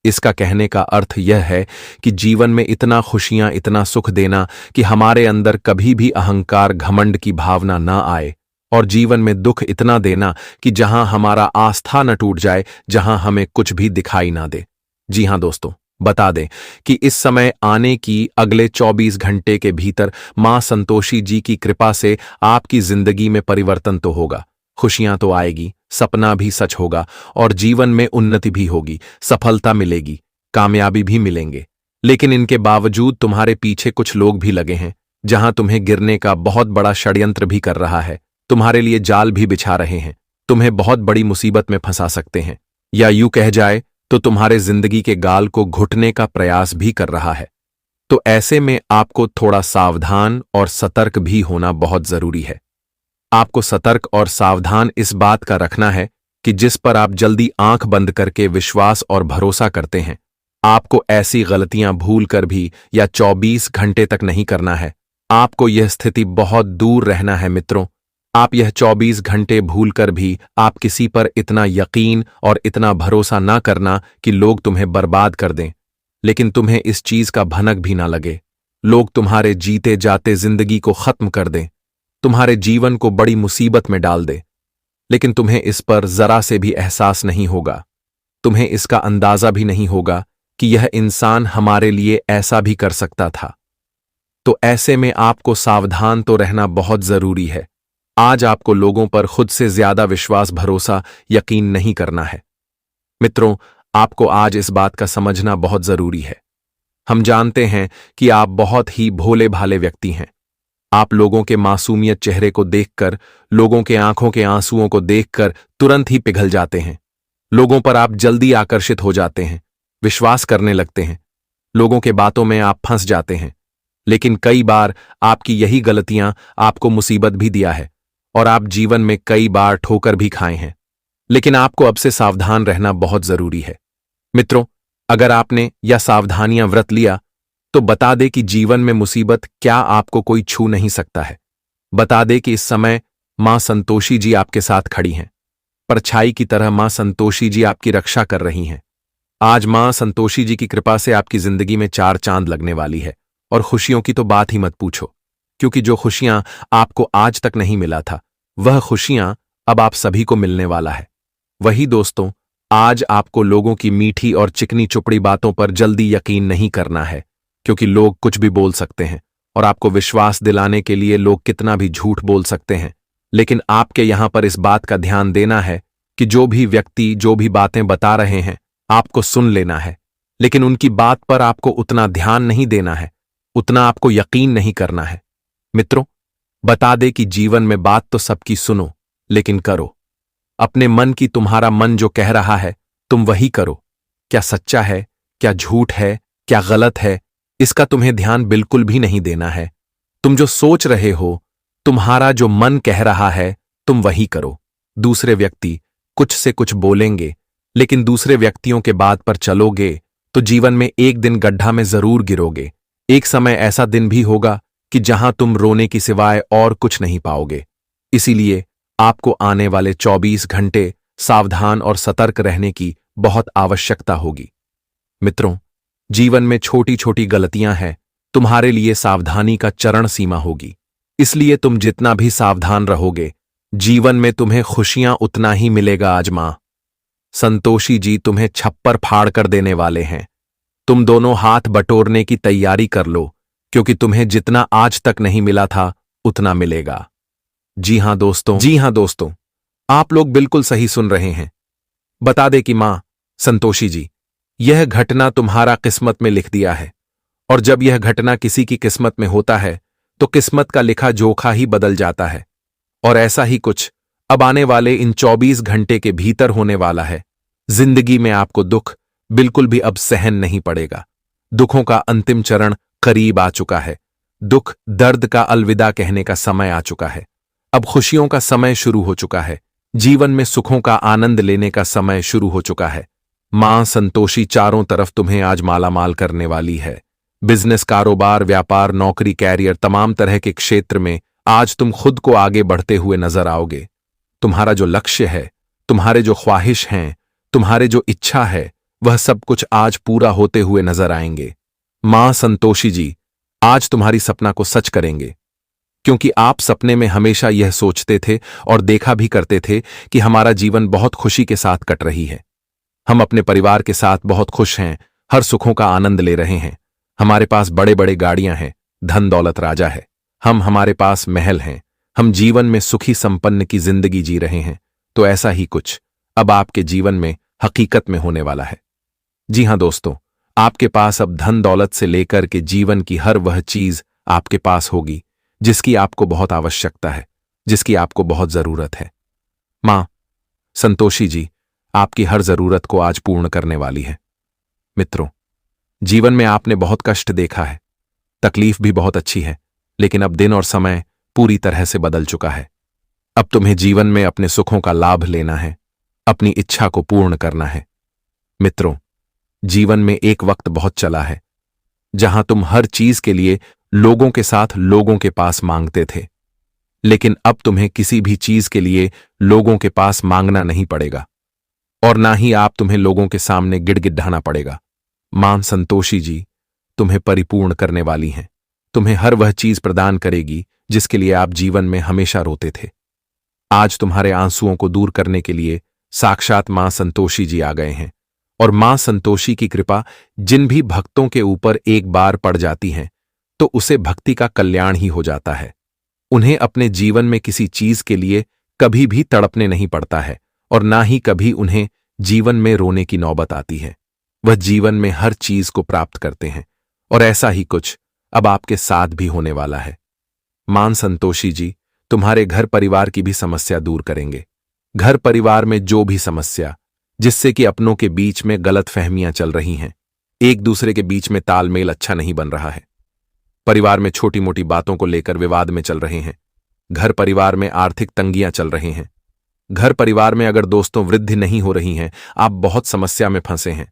इसका कहने का अर्थ यह है कि जीवन में इतना खुशियां, इतना सुख देना कि हमारे अंदर कभी भी अहंकार, घमंड की भावना न आए, और जीवन में दुख इतना देना कि जहां हमारा आस्था न टूट जाए, जहां हमें कुछ भी दिखाई ना दे। जी हां दोस्तों, बता दें कि इस समय आने की अगले 24 घंटे के भीतर मां संतोषी जी की कृपा से आपकी जिंदगी में परिवर्तन तो होगा, खुशियां तो आएगी, सपना भी सच होगा, और जीवन में उन्नति भी होगी, सफलता मिलेगी, कामयाबी भी मिलेंगे। लेकिन इनके बावजूद तुम्हारे पीछे कुछ लोग भी लगे हैं, जहां तुम्हें गिरने का बहुत बड़ा षड्यंत्र भी कर रहा है, तुम्हारे लिए जाल भी बिछा रहे हैं, तुम्हें बहुत बड़ी मुसीबत में फंसा सकते हैं, या यूं कह जाए तो तुम्हारे जिंदगी के गाल को घुटने का प्रयास भी कर रहा है। तो ऐसे में आपको थोड़ा सावधान और सतर्क भी होना बहुत जरूरी है। आपको सतर्क और सावधान इस बात का रखना है कि जिस पर आप जल्दी आंख बंद करके विश्वास और भरोसा करते हैं, आपको ऐसी गलतियां भूल कर भी या 24 घंटे तक नहीं करना है। आपको यह स्थिति बहुत दूर रहना है मित्रों। आप यह 24 घंटे भूलकर भी आप किसी पर इतना यकीन और इतना भरोसा ना करना कि लोग तुम्हें बर्बाद कर दें, लेकिन तुम्हें इस चीज का भनक भी ना लगे। लोग तुम्हारे जीते जाते जिंदगी को खत्म कर दें, तुम्हारे जीवन को बड़ी मुसीबत में डाल दे, लेकिन तुम्हें इस पर जरा से भी एहसास नहीं होगा। तुम्हें इसका अंदाजा भी नहीं होगा कि यह इंसान हमारे लिए ऐसा भी कर सकता था। तो ऐसे में आपको सावधान तो रहना बहुत जरूरी है। आज आपको लोगों पर खुद से ज्यादा विश्वास, भरोसा, यकीन नहीं करना है। मित्रों, आपको आज इस बात का समझना बहुत जरूरी है। हम जानते हैं कि आप बहुत ही भोले भाले व्यक्ति हैं। आप लोगों के मासूमियत चेहरे को देखकर, लोगों के आंखों के आंसुओं को देखकर तुरंत ही पिघल जाते हैं। लोगों पर आप जल्दी आकर्षित हो जाते हैं, विश्वास करने लगते हैं। लोगों के बातों में आप फंस जाते हैं। लेकिन कई बार आपकी यही गलतियां आपको मुसीबत भी दिया है, और आप जीवन में कई बार ठोकर भी खाए हैं। लेकिन आपको अब से सावधान रहना बहुत जरूरी है। मित्रों, अगर आपने यह सावधानियां व्रत लिया, तो बता दे कि जीवन में मुसीबत क्या आपको कोई छू नहीं सकता है। बता दे कि इस समय मां संतोषी जी आपके साथ खड़ी हैं। परछाई की तरह मां संतोषी जी आपकी रक्षा कर रही हैं। आज मां संतोषी जी की कृपा से आपकी जिंदगी में 4 चांद लगने वाली है, और खुशियों की तो बात ही मत पूछो, क्योंकि जो खुशियां आपको आज तक नहीं मिला था, वह खुशियां अब आप सभी को मिलने वाला है। वही दोस्तों, आज आपको लोगों की मीठी और चिकनी चुपड़ी बातों पर जल्दी यकीन नहीं करना है, क्योंकि लोग कुछ भी बोल सकते हैं, और आपको विश्वास दिलाने के लिए लोग कितना भी झूठ बोल सकते हैं। लेकिन आपके यहां पर इस बात का ध्यान देना है कि जो भी व्यक्ति जो भी बातें बता रहे हैं, आपको सुन लेना है, लेकिन उनकी बात पर आपको उतना ध्यान नहीं देना है, उतना आपको यकीन नहीं करना है। मित्रों, बता दे कि जीवन में बात तो सबकी सुनो, लेकिन करो अपने मन की। तुम्हारा मन जो कह रहा है, तुम वही करो। क्या सच्चा है, क्या झूठ है, क्या गलत है, इसका तुम्हें ध्यान बिल्कुल भी नहीं देना है। तुम जो सोच रहे हो, तुम्हारा जो मन कह रहा है, तुम वही करो। दूसरे व्यक्ति कुछ से कुछ बोलेंगे, लेकिन दूसरे व्यक्तियों के बात पर चलोगे तो जीवन में एक दिन गड्ढा में जरूर गिरोगे। एक समय ऐसा दिन भी होगा कि जहां तुम रोने की सिवाय और कुछ नहीं पाओगे। इसीलिए आपको आने वाले 24 घंटे सावधान और सतर्क रहने की बहुत आवश्यकता होगी। मित्रों, जीवन में छोटी छोटी गलतियां हैं, तुम्हारे लिए सावधानी का चरण सीमा होगी। इसलिए तुम जितना भी सावधान रहोगे, जीवन में तुम्हें खुशियां उतना ही मिलेगा। आज मां संतोषी जी तुम्हें छप्पर फाड़ कर देने वाले हैं। तुम दोनों हाथ बटोरने की तैयारी कर लो, क्योंकि तुम्हें जितना आज तक नहीं मिला था, उतना मिलेगा। जी हां दोस्तों, आप लोग बिल्कुल सही सुन रहे हैं। बता दे कि मां संतोषी जी, यह घटना तुम्हारा किस्मत में लिख दिया है, और जब यह घटना किसी की किस्मत में होता है तो किस्मत का लिखा जोखा ही बदल जाता है। और ऐसा ही कुछ अब आने वाले इन 24 घंटे के भीतर होने वाला है। जिंदगी में आपको दुख बिल्कुल भी अब सहन नहीं पड़ेगा। दुखों का अंतिम चरण करीब आ चुका है। दुख दर्द का अलविदा कहने का समय आ चुका है। अब खुशियों का समय शुरू हो चुका है। जीवन में सुखों का आनंद लेने का समय शुरू हो चुका है। मां संतोषी चारों तरफ तुम्हें आज मालामाल करने वाली है। बिजनेस, कारोबार, व्यापार, नौकरी, कैरियर, तमाम तरह के क्षेत्र में आज तुम खुद को आगे बढ़ते हुए नजर आओगे। तुम्हारा जो लक्ष्य है, तुम्हारे जो ख्वाहिश हैं, तुम्हारे जो इच्छा है, वह सब कुछ आज पूरा होते हुए नजर आएंगे। मां संतोषी जी आज तुम्हारी सपना को सच करेंगे, क्योंकि आप सपने में हमेशा यह सोचते थे और देखा भी करते थे कि हमारा जीवन बहुत खुशी के साथ कट रही है। हम अपने परिवार के साथ बहुत खुश हैं, हर सुखों का आनंद ले रहे हैं। हमारे पास बड़े बड़े गाड़ियां हैं, धन दौलत राजा है। हमारे पास महल हैं। हम जीवन में सुखी संपन्न की जिंदगी जी रहे हैं। तो ऐसा ही कुछ अब आपके जीवन में हकीकत में होने वाला है। जी हां दोस्तों, आपके पास अब धन दौलत से लेकर के जीवन की हर वह चीज आपके पास होगी जिसकी आपको बहुत आवश्यकता है, जिसकी आपको बहुत जरूरत है। मां संतोषी जी आपकी हर जरूरत को आज पूर्ण करने वाली है। मित्रों, जीवन में आपने बहुत कष्ट देखा है, तकलीफ भी बहुत अच्छी है, लेकिन अब दिन और समय पूरी तरह से बदल चुका है। अब तुम्हें जीवन में अपने सुखों का लाभ लेना है, अपनी इच्छा को पूर्ण करना है। मित्रों, जीवन में एक वक्त बहुत चला है जहां तुम हर चीज के लिए लोगों के साथ लोगों के पास मांगते थे, लेकिन अब तुम्हें किसी भी चीज के लिए लोगों के पास मांगना नहीं पड़ेगा और ना ही आप तुम्हें लोगों के सामने गिड़गिड़ाना पड़ेगा। मां संतोषी जी तुम्हें परिपूर्ण करने वाली हैं। तुम्हें हर वह चीज प्रदान करेगी जिसके लिए आप जीवन में हमेशा रोते थे। आज तुम्हारे आंसुओं को दूर करने के लिए साक्षात मां संतोषी जी आ गए हैं। और मां संतोषी की कृपा जिन भी भक्तों के ऊपर एक बार पड़ जाती है तो उसे भक्ति का कल्याण ही हो जाता है। उन्हें अपने जीवन में किसी चीज के लिए कभी भी तड़पने नहीं पड़ता है और ना ही कभी उन्हें जीवन में रोने की नौबत आती है। वह जीवन में हर चीज को प्राप्त करते हैं और ऐसा ही कुछ अब आपके साथ भी होने वाला है। मां संतोषी जी तुम्हारे घर परिवार की भी समस्या दूर करेंगे। घर परिवार में जो भी समस्या जिससे कि अपनों के बीच में गलतफहमियां चल रही हैं, एक दूसरे के बीच में तालमेल अच्छा नहीं बन रहा है, परिवार में छोटी मोटी बातों को लेकर विवाद में चल रहे हैं, घर परिवार में आर्थिक तंगियां चल रही हैं, घर परिवार में अगर दोस्तों वृद्धि नहीं हो रही हैं, आप बहुत समस्या में फंसे हैं।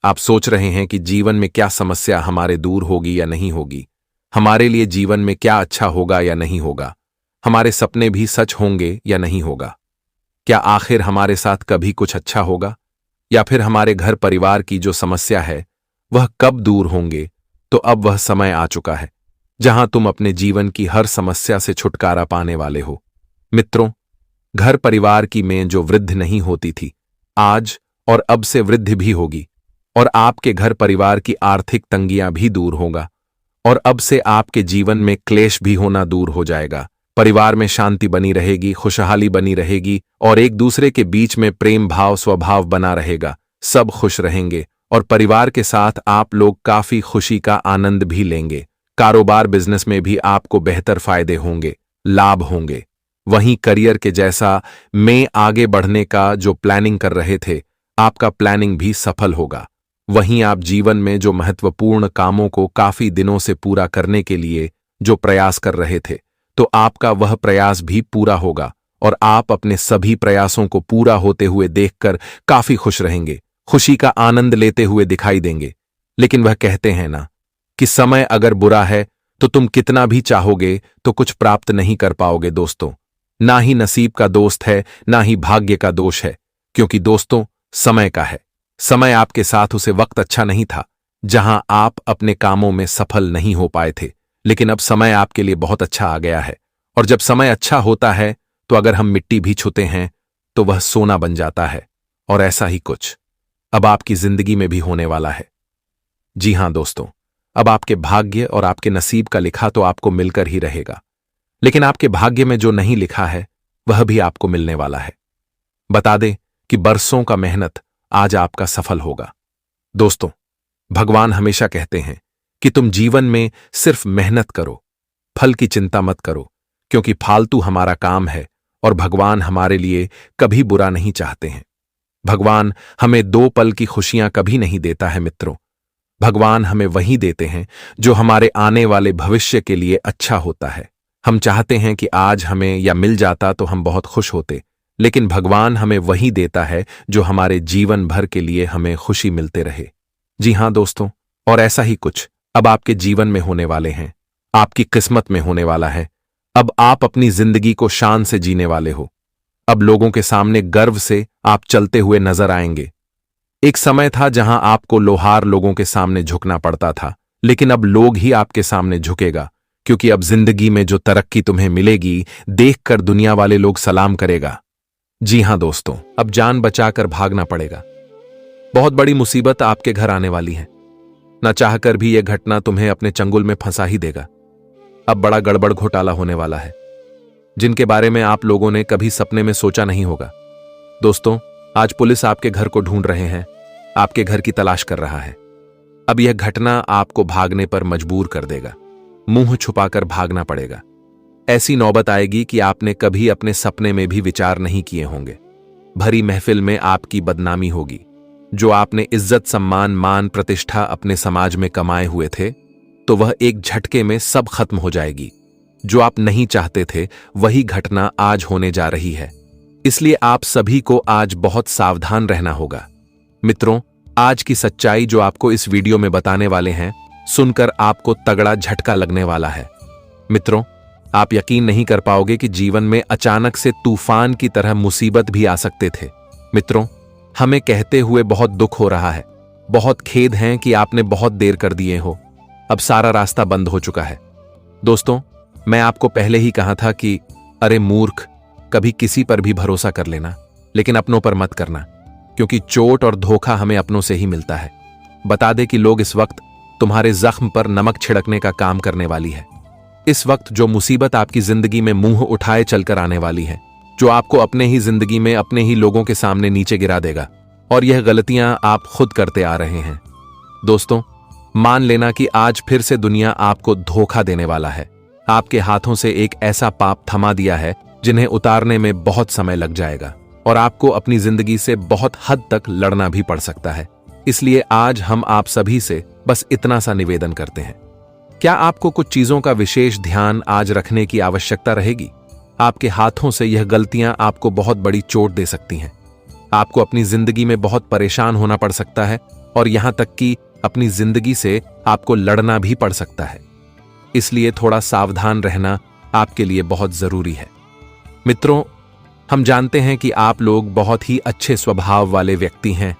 आप सोच रहे हैं कि जीवन में क्या समस्या हमारे दूर होगी या नहीं होगी, हमारे लिए जीवन में क्या अच्छा होगा या नहीं होगा, हमारे सपने भी सच होंगे या नहीं होगा, क्या आखिर हमारे साथ कभी कुछ अच्छा होगा, या फिर हमारे घर परिवार की जो समस्या है वह कब दूर होंगे। तो अब वह समय आ चुका है जहां तुम अपने जीवन की हर समस्या से छुटकारा पाने वाले हो। मित्रों, घर परिवार की में जो वृद्धि नहीं होती थी, आज और अब से वृद्धि भी होगी और आपके घर परिवार की आर्थिक तंगियां भी दूर होगा और अब से आपके जीवन में क्लेश भी होना दूर हो जाएगा। परिवार में शांति बनी रहेगी, खुशहाली बनी रहेगी और एक दूसरे के बीच में प्रेम भाव स्वभाव बना रहेगा। सब खुश रहेंगे और परिवार के साथ आप लोग काफी खुशी का आनंद भी लेंगे। कारोबार बिजनेस में भी आपको बेहतर फायदे होंगे, लाभ होंगे। वहीं करियर के जैसा में आगे बढ़ने का जो प्लानिंग कर रहे थे, आपका प्लानिंग भी सफल होगा। वहीं आप जीवन में जो महत्वपूर्ण कामों को काफी दिनों से पूरा करने के लिए जो प्रयास कर रहे थे, तो आपका वह प्रयास भी पूरा होगा और आप अपने सभी प्रयासों को पूरा होते हुए देखकर काफी खुश रहेंगे, खुशी का आनंद लेते हुए दिखाई देंगे। लेकिन वह कहते हैं ना कि समय अगर बुरा है तो तुम कितना भी चाहोगे तो कुछ प्राप्त नहीं कर पाओगे। दोस्तों, ना ही नसीब का दोस्त है, ना ही भाग्य का दोष है, क्योंकि दोस्तों समय का है। समय आपके साथ उसे वक्त अच्छा नहीं था जहां आप अपने कामों में सफल नहीं हो पाए थे, लेकिन अब समय आपके लिए बहुत अच्छा आ गया है। और जब समय अच्छा होता है तो अगर हम मिट्टी भी छूते हैं तो वह सोना बन जाता है। और ऐसा ही कुछ अब आपकी जिंदगी में भी होने वाला है। जी हां दोस्तों, अब आपके भाग्य और आपके नसीब का लिखा तो आपको मिलकर ही रहेगा, लेकिन आपके भाग्य में जो नहीं लिखा है वह भी आपको मिलने वाला है। बता दें कि बरसों का मेहनत आज आपका सफल होगा। दोस्तों, भगवान हमेशा कहते हैं कि तुम जीवन में सिर्फ मेहनत करो, फल की चिंता मत करो, क्योंकि फालतू हमारा काम है और भगवान हमारे लिए कभी बुरा नहीं चाहते हैं। भगवान हमें 2 पल की खुशियां कभी नहीं देता है मित्रों। भगवान हमें वही देते हैं जो हमारे आने वाले भविष्य के लिए अच्छा होता है। हम चाहते हैं कि आज हमें या मिल जाता तो हम बहुत खुश होते, लेकिन भगवान हमें वही देता है जो हमारे जीवन भर के लिए हमें खुशी मिलते रहे। जी हां दोस्तों, और ऐसा ही कुछ अब आपके जीवन में होने वाले हैं, आपकी किस्मत में होने वाला है। अब आप अपनी जिंदगी को शान से जीने वाले हो। अब लोगों के सामने गर्व से आप चलते हुए नजर आएंगे। एक समय था जहां आपको लोहार लोगों के सामने झुकना पड़ता था, लेकिन अब लोग ही आपके सामने झुकेगा, क्योंकि अब जिंदगी में जो तरक्की तुम्हें मिलेगी देखकर दुनिया वाले लोग सलाम करेगा। जी हां दोस्तों, अब जान बचाकर भागना पड़ेगा। बहुत बड़ी मुसीबत आपके घर आने वाली है। न चाहकर भी यह घटना तुम्हें अपने चंगुल में फंसा ही देगा। अब बड़ा गड़बड़ घोटाला होने वाला है, जिनके बारे में आप लोगों ने कभी सपने में सोचा नहीं होगा। दोस्तों, आज पुलिस आपके घर को ढूंढ रहे हैं, आपके घर की तलाश कर रहा है। अब यह घटना आपको भागने पर मजबूर कर देगा। मुंह छुपाकर भागना पड़ेगा। ऐसी नौबत आएगी कि आपने कभी अपने सपने में भी विचार नहीं किए होंगे। भरी महफिल में आपकी बदनामी होगी। जो आपने इज्जत, सम्मान, मान, प्रतिष्ठा अपने समाज में कमाए हुए थे, तो वह एक झटके में सब खत्म हो जाएगी। जो आप नहीं चाहते थे वही घटना आज होने जा रही है। इसलिए आप सभी को आज बहुत सावधान रहना होगा। मित्रों, आज की सच्चाई जो आपको इस वीडियो में बताने वाले हैं, सुनकर आपको तगड़ा झटका लगने वाला है। मित्रों, आप यकीन नहीं कर पाओगे कि जीवन में अचानक से तूफान की तरह मुसीबत भी आ सकते थे। मित्रों, हमें कहते हुए बहुत दुख हो रहा है। बहुत खेद है कि आपने बहुत देर कर दिए हो। अब सारा रास्ता बंद हो चुका है। दोस्तों, मैं आपको पहले ही कहा था कि अरे मूर्ख, कभी किसी पर भी भरोसा कर लेना, लेकिन अपनों पर मत करना, क्योंकि चोट और धोखा हमें अपनों से ही मिलता है। बता दे कि लोग इस वक्त तुम्हारे जख्म पर नमक छिड़कने का काम करने वाली है। इस वक्त जो मुसीबत आपकी जिंदगी में मुंह उठाए चलकर आने वाली है, जो आपको अपने ही जिंदगी में अपने ही लोगों के सामने नीचे गिरा देगा, और यह गलतियां आप खुद करते आ रहे हैं। दोस्तों, मान लेना कि आज फिर से दुनिया आपको धोखा देने वाला है। आपके हाथों से एक ऐसा पाप थमा दिया है जिन्हें उतारने में बहुत समय लग जाएगा, और आपको अपनी जिंदगी से बहुत हद तक लड़ना भी पड़ सकता है। इसलिए आज हम आप सभी से बस इतना सा निवेदन करते हैं। क्या आपको कुछ चीजों का विशेष ध्यान आज रखने की आवश्यकता रहेगी? आपके हाथों से यह गलतियां आपको बहुत बड़ी चोट दे सकती हैं। आपको अपनी जिंदगी में बहुत परेशान होना पड़ सकता है, और यहां तक कि अपनी जिंदगी से आपको लड़ना भी पड़ सकता है। इसलिए थोड़ा सावधान रहना आपके लिए बहुत जरूरी है। मित्रों, हम जानते हैं कि आप लोग बहुत ही अच्छे स्वभाव वाले व्यक्ति हैं,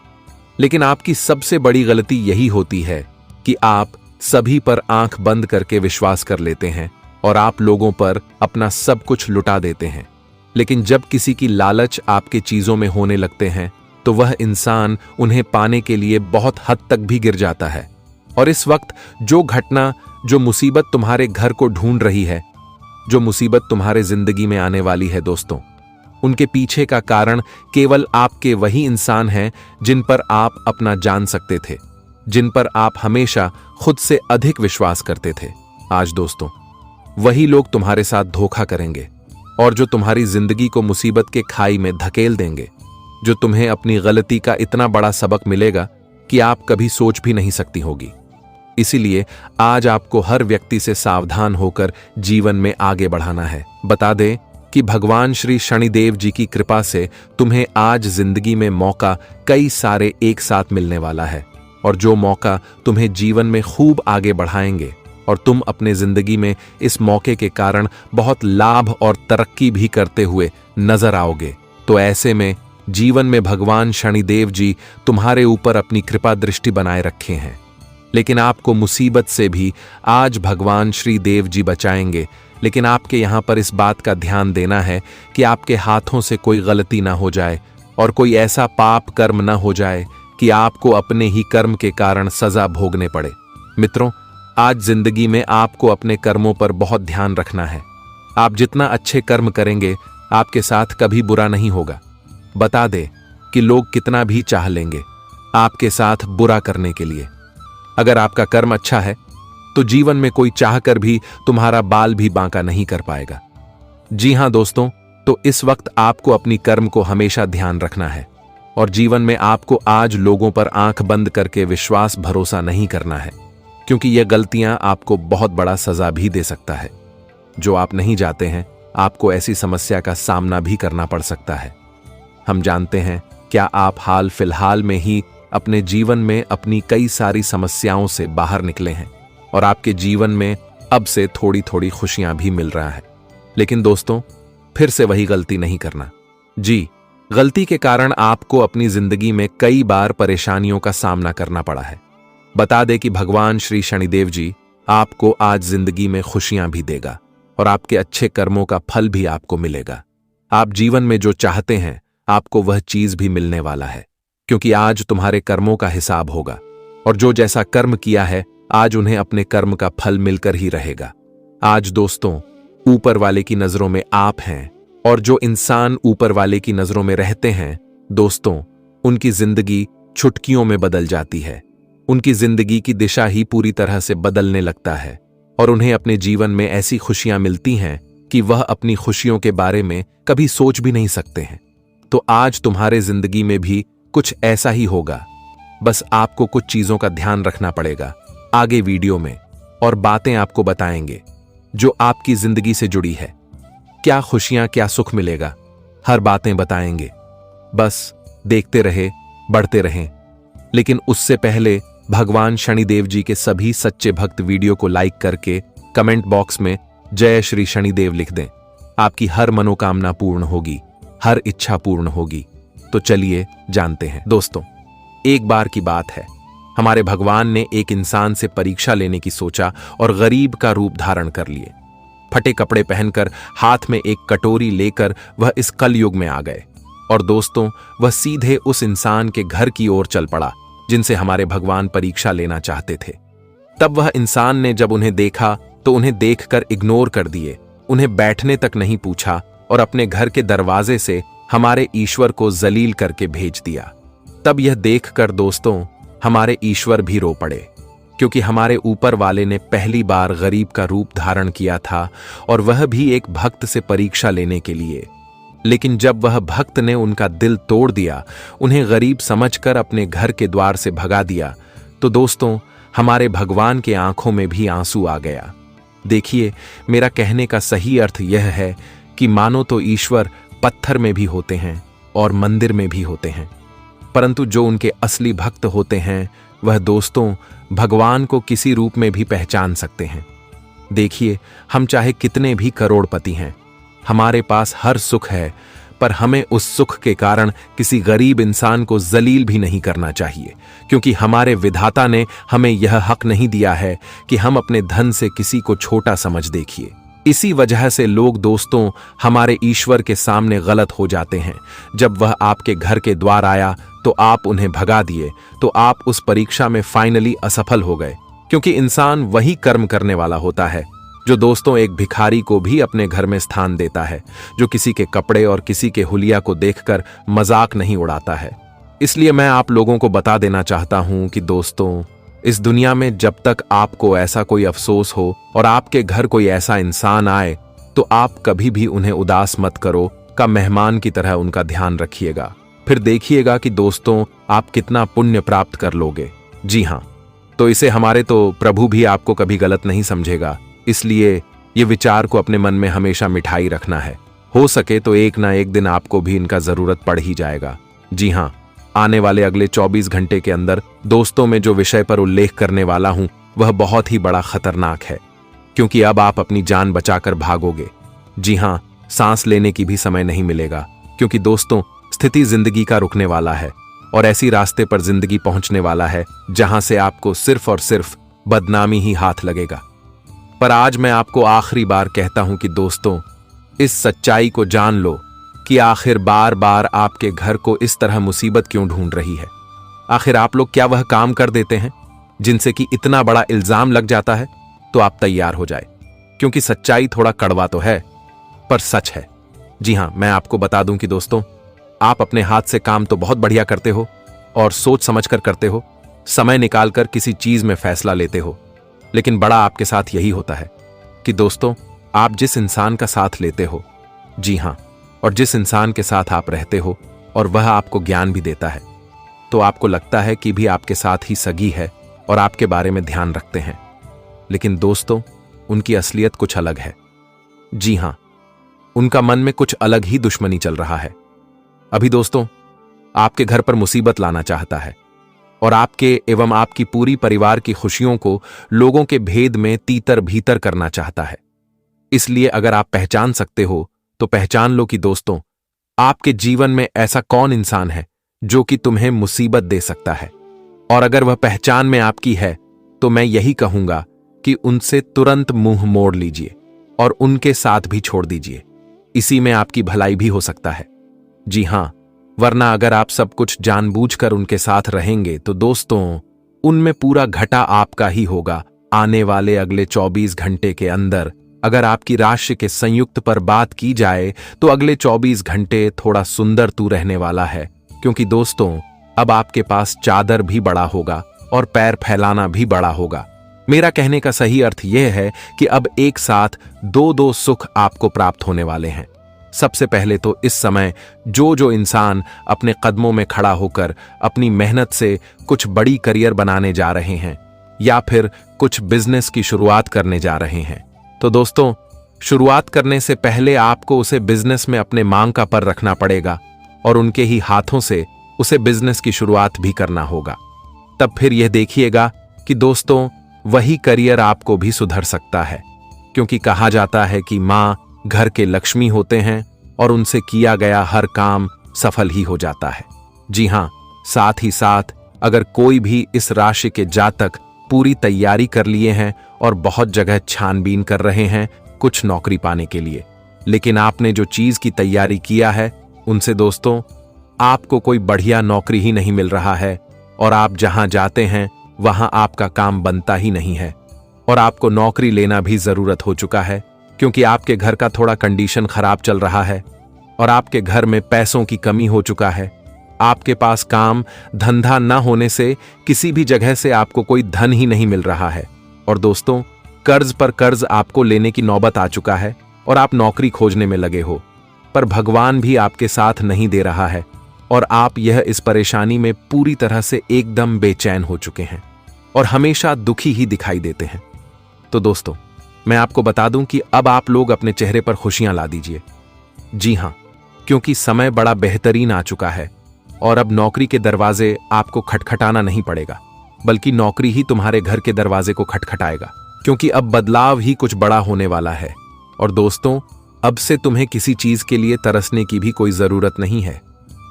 लेकिन आपकी सबसे बड़ी गलती यही होती है कि आप सभी पर आंख बंद करके विश्वास कर लेते हैं और आप लोगों पर अपना सब कुछ लुटा देते हैं। लेकिन जब किसी की लालच आपके चीजों में होने लगते हैं, तो वह इंसान उन्हें पाने के लिए बहुत हद तक भी गिर जाता है। और इस वक्त जो घटना, जो मुसीबत तुम्हारे घर को ढूंढ रही है, जो मुसीबत तुम्हारे जिंदगी में आने वाली है दोस्तों, उनके पीछे का कारण केवल आपके वही इंसान हैं जिन पर आप अपना जान सकते थे, जिन पर आप हमेशा खुद से अधिक विश्वास करते थे। आज दोस्तों, वही लोग तुम्हारे साथ धोखा करेंगे, और जो तुम्हारी जिंदगी को मुसीबत के खाई में धकेल देंगे, जो तुम्हें अपनी गलती का इतना बड़ा सबक मिलेगा कि आप कभी सोच भी नहीं सकती होगी। इसीलिए आज आपको हर व्यक्ति से सावधान होकर जीवन में आगे बढ़ाना है। बता दें कि भगवान श्री शनिदेव जी की कृपा से तुम्हें आज जिंदगी में मौका कई सारे एक साथ मिलने वाला है, और जो मौका तुम्हें जीवन में खूब आगे बढ़ाएंगे, और तुम अपने जिंदगी में इस मौके के कारण बहुत लाभ और तरक्की भी करते हुए नजर आओगे। तो ऐसे में जीवन में भगवान शनिदेव जी तुम्हारे ऊपर अपनी कृपा दृष्टि बनाए रखे हैं। लेकिन आपको मुसीबत से भी आज भगवान श्री देव जी बचाएंगे, लेकिन आपके यहां पर इस बात का ध्यान देना है कि आपके हाथों से कोई गलती ना हो जाए और कोई ऐसा पाप कर्म ना हो जाए कि आपको अपने ही कर्म के कारण सजा भोगने पड़े। मित्रों, आज जिंदगी में आपको अपने कर्मों पर बहुत ध्यान रखना है। आप जितना अच्छे कर्म करेंगे, आपके साथ कभी बुरा नहीं होगा। बता दे कि लोग कितना भी चाह लेंगे आपके साथ बुरा करने के लिए। अगर आपका कर्म अच्छा है तो जीवन में कोई चाहकर भी तुम्हारा बाल भी बांका नहीं कर पाएगा। जी हां दोस्तों, तो इस वक्त आपको अपनी कर्म को हमेशा ध्यान रखना है और जीवन में आपको आज लोगों पर आंख बंद करके विश्वास भरोसा नहीं करना है, क्योंकि यह गलतियां आपको बहुत बड़ा सजा भी दे सकता है। जो आप नहीं चाहते हैं, आपको ऐसी समस्या का सामना भी करना पड़ सकता है। हम जानते हैं, क्या आप हाल फिलहाल में ही अपने जीवन में अपनी कई सारी समस्याओं से बाहर निकले हैं और आपके जीवन में अब से थोड़ी थोड़ी खुशियां भी मिल रहा है। लेकिन दोस्तों, फिर से वही गलती नहीं करना। जी, गलती के कारण आपको अपनी जिंदगी में कई बार परेशानियों का सामना करना पड़ा है। बता दे कि भगवान श्री शनिदेव जी आपको आज जिंदगी में खुशियां भी देगा और आपके अच्छे कर्मों का फल भी आपको मिलेगा। आप जीवन में जो चाहते हैं, आपको वह चीज भी मिलने वाला है, क्योंकि आज तुम्हारे कर्मों का हिसाब होगा और जो जैसा कर्म किया है, आज उन्हें अपने कर्म का फल मिलकर ही रहेगा। आज दोस्तों, ऊपर वाले की नजरों में आप हैं और जो इंसान ऊपर वाले की नजरों में रहते हैं दोस्तों, उनकी जिंदगी चुटकियों में बदल जाती है। उनकी जिंदगी की दिशा ही पूरी तरह से बदलने लगता है और उन्हें अपने जीवन में ऐसी खुशियां मिलती हैं कि वह अपनी खुशियों के बारे में कभी सोच भी नहीं सकते हैं। तो आज तुम्हारे जिंदगी में भी कुछ ऐसा ही होगा। बस आपको कुछ चीजों का ध्यान रखना पड़ेगा आगे वीडियो में, और बातें आपको बताएंगे जो आपकी जिंदगी से जुड़ी है। क्या खुशियां, क्या सुख मिलेगा, हर बातें बताएंगे। बस देखते रहे, बढ़ते रहें। लेकिन उससे पहले भगवान शनिदेव जी के सभी सच्चे भक्त वीडियो को लाइक करके कमेंट बॉक्स में जय श्री शनिदेव लिख दें। आपकी हर मनोकामना पूर्ण होगी, हर इच्छा पूर्ण होगी। तो चलिए जानते हैं। दोस्तों, एक बार की बात है, हमारे भगवान ने एक इंसान से परीक्षा लेने की सोचा और गरीब का रूप धारण कर लिए। फटे कपड़े पहनकर, हाथ में एक कटोरी लेकर वह इस कलयुग में आ गए और दोस्तों, वह सीधे उस इंसान के घर की ओर चल पड़ा जिनसे हमारे भगवान परीक्षा लेना चाहते थे। तब वह इंसान ने जब उन्हें देखा तो उन्हें देखकर इग्नोर कर दिए, उन्हें बैठने तक नहीं पूछा और अपने घर के दरवाजे से हमारे ईश्वर को जलील करके भेज दिया। तब यह देखकर दोस्तों, हमारे ईश्वर भी रो पड़े, क्योंकि हमारे ऊपर वाले ने पहली बार गरीब का रूप धारण किया था और वह भी एक भक्त से परीक्षा लेने के लिए। लेकिन जब वह भक्त ने उनका दिल तोड़ दिया, उन्हें गरीब समझकर अपने घर के द्वार से भगा दिया, तो दोस्तों, हमारे भगवान के आंखों में भी आंसू आ गया। देखिए, मेरा कहने का सही अर्थ यह है कि मानो तो ईश्वर पत्थर में भी होते हैं और मंदिर में भी होते हैं, परंतु जो उनके असली भक्त होते हैं, वह दोस्तों भगवान को किसी रूप में भी पहचान सकते हैं। देखिए, हम चाहे कितने भी करोड़पति हैं, हमारे पास हर सुख है, पर हमें उस सुख के कारण किसी गरीब इंसान को जलील भी नहीं करना चाहिए, क्योंकि हमारे विधाता ने हमें यह हक नहीं दिया है कि हम अपने धन से किसी को छोटा समझ देखिए। इसी वजह से लोग दोस्तों हमारे ईश्वर के सामने गलत हो जाते हैं। जब वह आपके घर के द्वार आया तो आप उन्हें भगा दिए, तो आप उस परीक्षा में फाइनली असफल हो गए, क्योंकि इंसान वही कर्म करने वाला होता है जो दोस्तों एक भिखारी को भी अपने घर में स्थान देता है, जो किसी के कपड़े और किसी के हुलिया को देखकर मजाक नहीं उड़ाता है। इसलिए मैं आप लोगों को बता देना चाहता हूं कि दोस्तों, इस दुनिया में जब तक आपको ऐसा कोई अफसोस हो और आपके घर कोई ऐसा इंसान आए, तो आप कभी भी उन्हें उदास मत करो, का मेहमान की तरह उनका ध्यान रखिएगा। फिर देखिएगा कि दोस्तों आप कितना पुण्य प्राप्त कर लोगे। जी हाँ, तो इसे हमारे तो प्रभु भी आपको कभी गलत नहीं समझेगा, इसलिए ये विचार को अपने मन में हमेशा मिठाई रखना है। हो सके तो एक ना एक दिन आपको भी इनका जरूरत पड़ ही जाएगा। जी हाँ, आने वाले अगले 24 घंटे के अंदर दोस्तों में जो विषय पर उल्लेख करने वाला हूं, वह बहुत ही बड़ा खतरनाक है, क्योंकि अब आप अपनी जान बचाकर भागोगे। जी हां, सांस लेने की भी समय नहीं मिलेगा, क्योंकि दोस्तों स्थिति जिंदगी का रुकने वाला है और ऐसी रास्ते पर जिंदगी पहुंचने वाला है जहां से आपको सिर्फ और सिर्फ बदनामी ही हाथ लगेगा। पर आज मैं आपको आखिरी बार कहता हूं कि दोस्तों, इस सच्चाई को जान लो कि आखिर बार बार आपके घर को इस तरह मुसीबत क्यों ढूंढ रही है। आखिर आप लोग क्या वह काम कर देते हैं जिनसे कि इतना बड़ा इल्जाम लग जाता है? तो आप तैयार हो जाए, क्योंकि सच्चाई थोड़ा कड़वा तो है पर सच है। जी हां, मैं आपको बता दूं कि दोस्तों, आप अपने हाथ से काम तो बहुत बढ़िया करते हो और सोच समझकर करते हो, समय निकालकर किसी चीज में फैसला लेते हो, लेकिन बड़ा आपके साथ यही होता है कि दोस्तों, आप जिस इंसान का साथ लेते हो, जी हां, और जिस इंसान के साथ आप रहते हो और वह आपको ज्ञान भी देता है, तो आपको लगता है कि भी आपके साथ ही सगी है और आपके बारे में ध्यान रखते हैं। लेकिन दोस्तों, उनकी असलियत कुछ अलग है। जी हां, उनका मन में कुछ अलग ही दुश्मनी चल रहा है। अभी दोस्तों, आपके घर पर मुसीबत लाना चाहता है और आपके एवं आपकी पूरी परिवार की खुशियों को लोगों के भेद में तीतर भीतर करना चाहता है। इसलिए अगर आप पहचान सकते हो तो पहचान लो कि दोस्तों, आपके जीवन में ऐसा कौन इंसान है जो कि तुम्हें मुसीबत दे सकता है। और अगर वह पहचान में आपकी है तो मैं यही कहूंगा कि उनसे तुरंत मुंह मोड़ लीजिए और उनके साथ भी छोड़ दीजिए। इसी में आपकी भलाई भी हो सकता है। जी हां, वरना अगर आप सब कुछ जानबूझकर उनके साथ रहेंगे तो दोस्तों, उनमें पूरा घाटा आपका ही होगा। आने वाले अगले 24 घंटे के अंदर अगर आपकी राशि के संयुक्त पर बात की जाए तो अगले 24 घंटे थोड़ा सुंदर तू रहने वाला है, क्योंकि दोस्तों, अब आपके पास चादर भी बड़ा होगा और पैर फैलाना भी बड़ा होगा। मेरा कहने का सही अर्थ यह है कि अब एक साथ दो दो सुख आपको प्राप्त होने वाले हैं। सबसे पहले तो इस समय जो इंसान अपने कदमों में खड़ा होकर अपनी मेहनत से कुछ बड़ी करियर बनाने जा रहे हैं या फिर कुछ बिजनेस की शुरुआत करने जा रहे हैं, तो दोस्तों, शुरुआत करने से पहले आपको उसे बिजनेस में अपने मांग का पर रखना पड़ेगा और उनके ही हाथों से उसे बिजनेस की शुरुआत भी करना होगा। तब फिर यह देखिएगा कि दोस्तों, वही करियर आपको भी सुधर सकता है, क्योंकि कहा जाता है कि मां घर के लक्ष्मी होते हैं और उनसे किया गया हर काम सफल ही हो जाता है। जी हां, साथ ही साथ अगर कोई भी इस राशि के जातक पूरी तैयारी कर लिए हैं और बहुत जगह छानबीन कर रहे हैं कुछ नौकरी पाने के लिए, लेकिन आपने जो चीज की तैयारी किया है उनसे दोस्तों, आपको कोई बढ़िया नौकरी ही नहीं मिल रहा है और आप जहां जाते हैं वहां आपका काम बनता ही नहीं है और आपको नौकरी लेना भी जरूरत हो चुका है, क्योंकि आपके घर का थोड़ा कंडीशन खराब चल रहा है और आपके घर में पैसों की कमी हो चुका है। आपके पास काम धंधा न होने से किसी भी जगह से आपको कोई धन ही नहीं मिल रहा है और दोस्तों, कर्ज पर कर्ज आपको लेने की नौबत आ चुका है और आप नौकरी खोजने में लगे हो, पर भगवान भी आपके साथ नहीं दे रहा है और आप यह इस परेशानी में पूरी तरह से एकदम बेचैन हो चुके हैं और हमेशा दुखी ही दिखाई देते हैं। तो दोस्तों, मैं आपको बता दूं कि अब आप लोग अपने चेहरे पर खुशियां ला दीजिए। जी हां, क्योंकि समय बड़ा बेहतरीन आ चुका है और अब नौकरी के दरवाजे आपको खटखटाना नहीं पड़ेगा, बल्कि नौकरी ही तुम्हारे घर के दरवाजे को खटखटाएगा, क्योंकि अब बदलाव ही कुछ बड़ा होने वाला है। और दोस्तों, अब से तुम्हें किसी चीज के लिए तरसने की भी कोई जरूरत नहीं है,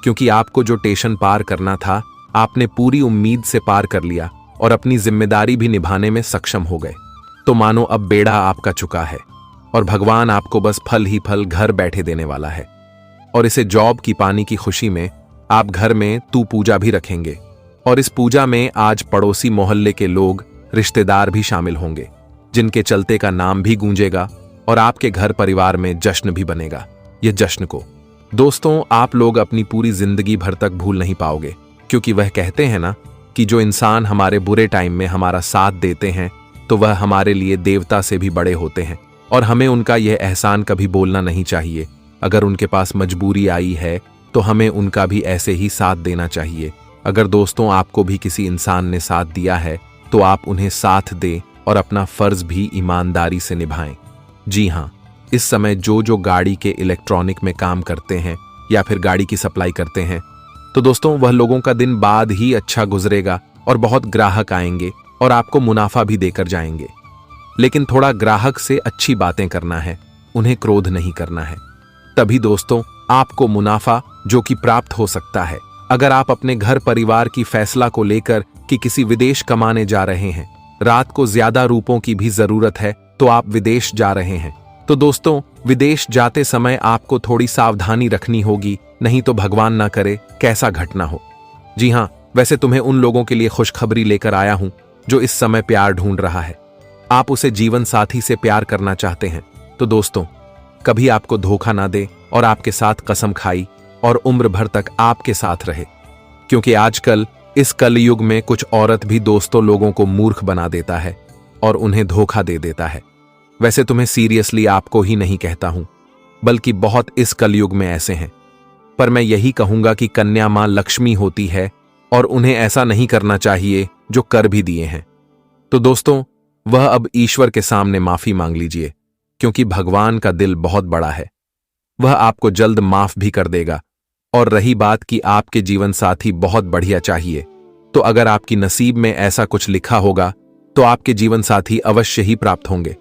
क्योंकि आपको जो टेंशन पार करना था आपने पूरी उम्मीद से पार कर लिया और अपनी जिम्मेदारी भी निभाने में सक्षम हो गए। तो मानो अब बेड़ा आपका चुका है और भगवान आपको बस फल ही फल घर बैठे देने वाला है। और इसे जॉब की पाने की खुशी में आप घर में तू पूजा भी रखेंगे और इस पूजा में आज पड़ोसी मोहल्ले के लोग, रिश्तेदार भी शामिल होंगे, जिनके चलते का नाम भी गूंजेगा और आपके घर परिवार में जश्न भी बनेगा। यह जश्न को दोस्तों, आप लोग अपनी पूरी जिंदगी भर तक भूल नहीं पाओगे, क्योंकि वह कहते हैं ना कि जो इंसान हमारे बुरे टाइम में हमारा साथ देते हैं तो वह हमारे लिए देवता से भी बड़े होते हैं और हमें उनका यह एहसान कभी बोलना नहीं चाहिए। अगर उनके पास मजबूरी आई है तो हमें उनका भी ऐसे ही साथ देना चाहिए। अगर दोस्तों आपको भी किसी इंसान ने साथ दिया है तो आप उन्हें साथ दें और अपना फर्ज भी ईमानदारी से निभाएं। जी हां, इस समय जो गाड़ी के इलेक्ट्रॉनिक में काम करते हैं या फिर गाड़ी की सप्लाई करते हैं, तो दोस्तों वह लोगों का दिन बाद ही अच्छा गुजरेगा और बहुत ग्राहक आएंगे और आपको मुनाफा भी देकर जाएंगे। लेकिन थोड़ा ग्राहक से अच्छी बातें करना है, उन्हें क्रोध नहीं करना है, तभी दोस्तों आपको मुनाफा जो कि प्राप्त हो सकता है। अगर आप अपने घर परिवार की फैसला को लेकर कि किसी विदेश कमाने जा रहे हैं, रात को ज्यादा रुपयों की भी जरूरत है तो आप विदेश जा रहे हैं, तो दोस्तों विदेश जाते समय आपको थोड़ी सावधानी रखनी होगी, नहीं तो भगवान ना करे कैसा घटना हो। जी हां, वैसे तुम्हें उन लोगों के लिए खुशखबरी लेकर आया हूं जो इस समय प्यार ढूंढ रहा है। आप उसे जीवन साथी से प्यार करना चाहते हैं तो दोस्तों कभी आपको धोखा ना दे और आपके साथ कसम खाई और उम्र भर तक आपके साथ रहे, क्योंकि आजकल इस कलयुग में कुछ औरत भी दोस्तों लोगों को मूर्ख बना देता है और उन्हें धोखा दे देता है। वैसे तुम्हें सीरियसली आपको ही नहीं कहता हूं, बल्कि बहुत इस कलयुग में ऐसे हैं। पर मैं यही कहूंगा कि कन्या मां लक्ष्मी होती है और उन्हें ऐसा नहीं करना चाहिए जो कर भी दिए हैं। तो दोस्तों, वह अब ईश्वर के सामने माफी मांग लीजिए, क्योंकि भगवान का दिल बहुत बड़ा है। वह आपको जल्द माफ भी कर देगा। और रही बात कि आपके जीवन साथी बहुत बढ़िया चाहिए, तो अगर आपकी नसीब में ऐसा कुछ लिखा होगा तो आपके जीवन साथी अवश्य ही प्राप्त होंगे।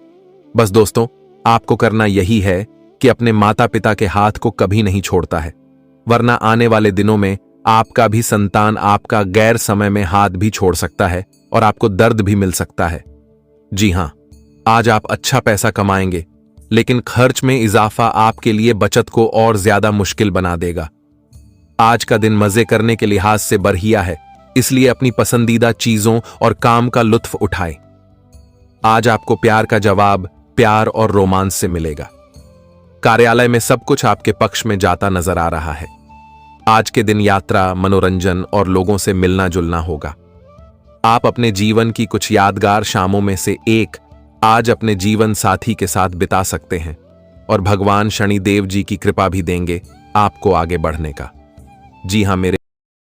बस दोस्तों, आपको करना यही है कि अपने माता पिता के हाथ को कभी नहीं छोड़ता है, वरना आने वाले दिनों में आपका भी संतान आपका गैर समय में हाथ भी छोड़ सकता है और आपको दर्द भी मिल सकता है। जी हां, आज आप अच्छा पैसा कमाएंगे, लेकिन खर्च में इजाफा आपके लिए बचत को और ज्यादा मुश्किल बना देगा। आज का दिन मजे करने के लिहाज से बढ़िया है, इसलिए अपनी पसंदीदा चीजों और काम का लुत्फ उठाएं। आज आपको प्यार का जवाब प्यार और रोमांस से मिलेगा। कार्यालय में सब कुछ आपके पक्ष में जाता नजर आ रहा है। आज के दिन यात्रा, मनोरंजन और लोगों से मिलना जुलना होगा। आप अपने जीवन की कुछ यादगार शामों में से एक आज अपने जीवन साथी के साथ बिता सकते हैं और भगवान शनिदेव जी की कृपा भी देंगे आपको आगे बढ़ने का। जी हां मेरे